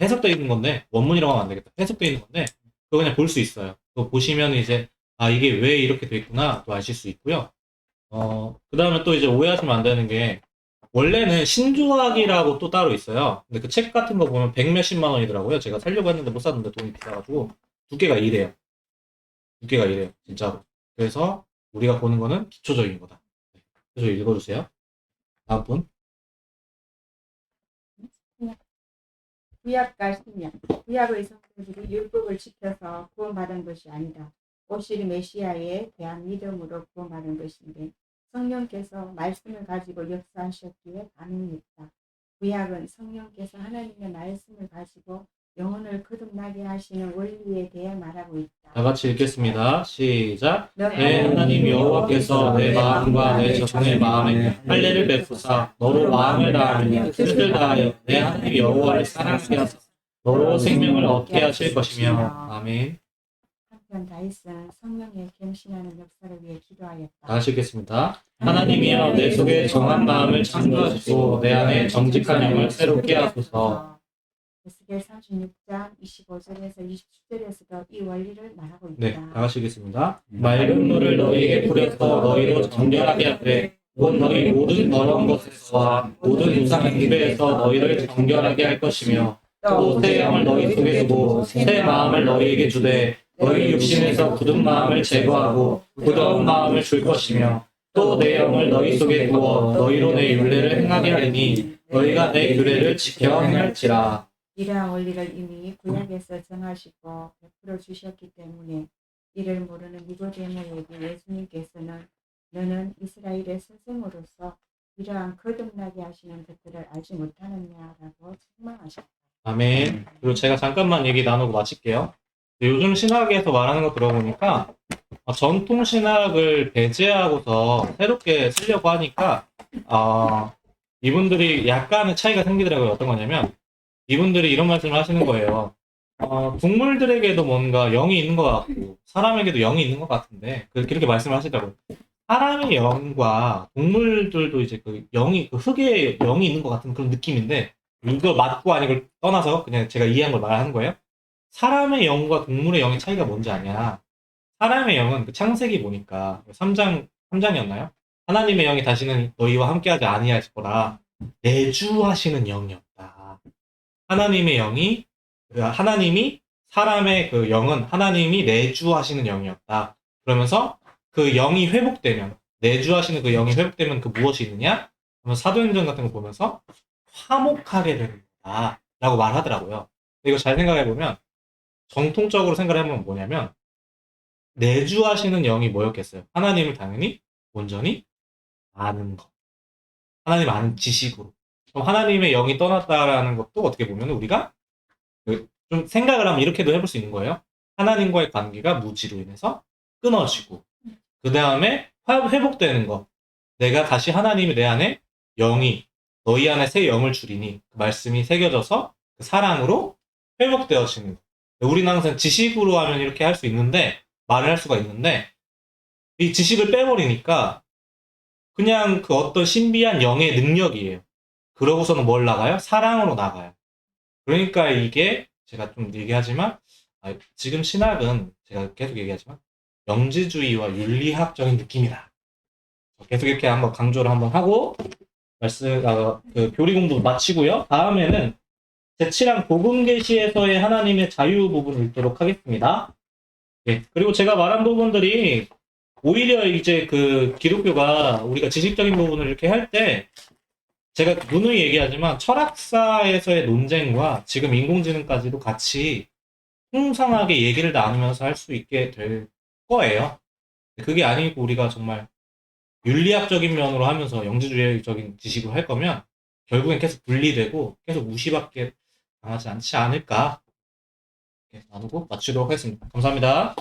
해석되어 있는 건데, 원문이라고 하면 안 되겠다. 해석되어 있는 건데, 그거 그냥 볼 수 있어요. 그거 보시면 이제, 아, 이게 왜 이렇게 돼 있구나, 또 아실 수 있고요. 그 다음에 또 이제 오해하시면 안 되는 게, 원래는 신조학이라고 또 따로 있어요. 근데 그 책 같은 거 보면 100몇십만 원이더라고요. 제가 살려고 했는데 못 샀는데 돈이 비싸가지고, 두께가 이래요. 두께가 이래요. 진짜로. 그래서 우리가 보는 거는 기초적인 거다. 그래서 읽어주세요. 다음 분. 구약과 신약, 구약의 성도들이 율법을 지켜서 구원받은 것이 아니다. 오실 메시아에 대한 믿음으로 구원받은 것인데 성령께서 말씀을 가지고 역사하셨기에 가능했다. 구약은 성령께서 하나님의 말씀을 가지고 영혼을 거듭나게 하시는 원리에 대해 말하고 있다. 다 같이 읽겠습니다. 시작. 내 하나님 여호와께서 내 마음과 내 정의 마음에 할례를 베푸사 너로 마음을 다하며 뜻을 다하여 내 하나님 여호와를 사랑하게 하소서. 너로 생명을 얻게 하실 것이며. 아멘. 한편 다윗은 성령의 gem신하는 역사를 위해 기도하였다. 다 같이 읽겠습니다. 하나님이여 내 속에 정한 마음을 창조하시고 내 안에 정직한 영을 새롭게 하소서. 에스겔 36장 25절에서 27절에서도 이 원리를 말하고 있다. 네, 다 같이 읽겠습니다. 맑은 물을 너희에게 뿌려서 너희로 정결하게 하되 곧 너희 모든 더러운 것에서와 모든 이상한 기배에서 너희를 정결하게 할 것이며 또 새 영을 너희 속에 두고 새 마음을 너희에게 주되 너희 육신에서 굳은 마음을 제거하고 부드러운 마음을 줄 것이며 또 내 영을 너희 속에 두어 너희로 내 율례를 행하게 하리니 너희가 내 규례를 지켜 행할지라. 이러한 원리를 이미 구약에서 정하시고 베풀어 주셨기 때문에 이를 모르는 니고데모에게 예수님께서는 너는 이스라엘의 스승으로서 이러한 거듭나게 하시는 것들을 알지 못하느냐라고 책망하셨다. 아멘. 그리고 제가 잠깐만 얘기 나누고 마칠게요. 요즘 신학에서 말하는 거 들어보니까 전통 신학을 배제하고서 새롭게 쓰려고 하니까 이분들이 약간의 차이가 생기더라고요. 어떤 거냐면 이분들이 이런 말씀을 하시는 거예요. 동물들에게도 뭔가 영이 있는 것 같고 사람에게도 영이 있는 것 같은데 그렇게 말씀을 하시더라고요. 사람의 영과 동물들도 이제 그 영이 그 흙에 영이 있는 것 같은 그런 느낌인데 이거 맞고 아니고 떠나서 그냥 제가 이해한 걸 말하는 거예요. 사람의 영과 동물의 영의 차이가 뭔지 아냐? 사람의 영은 그 창세기 보니까 3장이었나요? 하나님의 영이 다시는 너희와 함께하지 아니하실 거라 내주하시는 영이었다. 하나님의 영이 하나님이 사람의 그 영은 하나님이 내주하시는 영이었다. 그러면서 그 영이 회복되면 내주하시는 그 영이 회복되면 그 무엇이 있느냐? 그러면 사도행전 같은 거 보면서 화목하게 된다 라고 말하더라고요. 이거 잘 생각해 보면 정통적으로 생각을 해보면 뭐냐면 내주하시는 영이 뭐였겠어요? 하나님을 당연히 온전히 아는 것. 하나님 아는 지식으로. 그럼 하나님의 영이 떠났다라는 것도 어떻게 보면 우리가 좀 생각을 하면 이렇게도 해볼 수 있는 거예요. 하나님과의 관계가 무지로 인해서 끊어지고 그 다음에 회복되는 것. 내가 다시 하나님이 내 안에 영이 너희 안에 새 영을 주리니 그 말씀이 새겨져서 그 사랑으로 회복되어지는 것. 우리는 항상 지식으로 하면 이렇게 할 수 있는데 말을 할 수가 있는데 이 지식을 빼버리니까 그냥 그 어떤 신비한 영의 능력이에요. 그러고서는 뭘 나가요? 사랑으로 나가요. 그러니까 이게 제가 좀 얘기하지만 지금 신학은 제가 계속 얘기하지만 영지주의와 윤리학적인 느낌이다. 계속 이렇게 한번 강조를 한번 하고 그 교리 공부 마치고요. 다음에는 제7항 복음계시에서의 하나님의 자유 부분을 읽도록 하겠습니다. 네, 그리고 제가 말한 부분들이 오히려 이제 그 기독교가 우리가 지식적인 부분을 이렇게 할 때 제가 누누이 얘기하지만 철학사에서의 논쟁과 지금 인공지능까지도 같이 풍성하게 얘기를 나누면서 할 수 있게 될 거예요. 그게 아니고 우리가 정말 윤리학적인 면으로 하면서 영지주의적인 지식을 할 거면 결국엔 계속 분리되고 계속 무시받게 당하지 않지 않을까 이렇게 나누고 마치도록 하겠습니다. 감사합니다.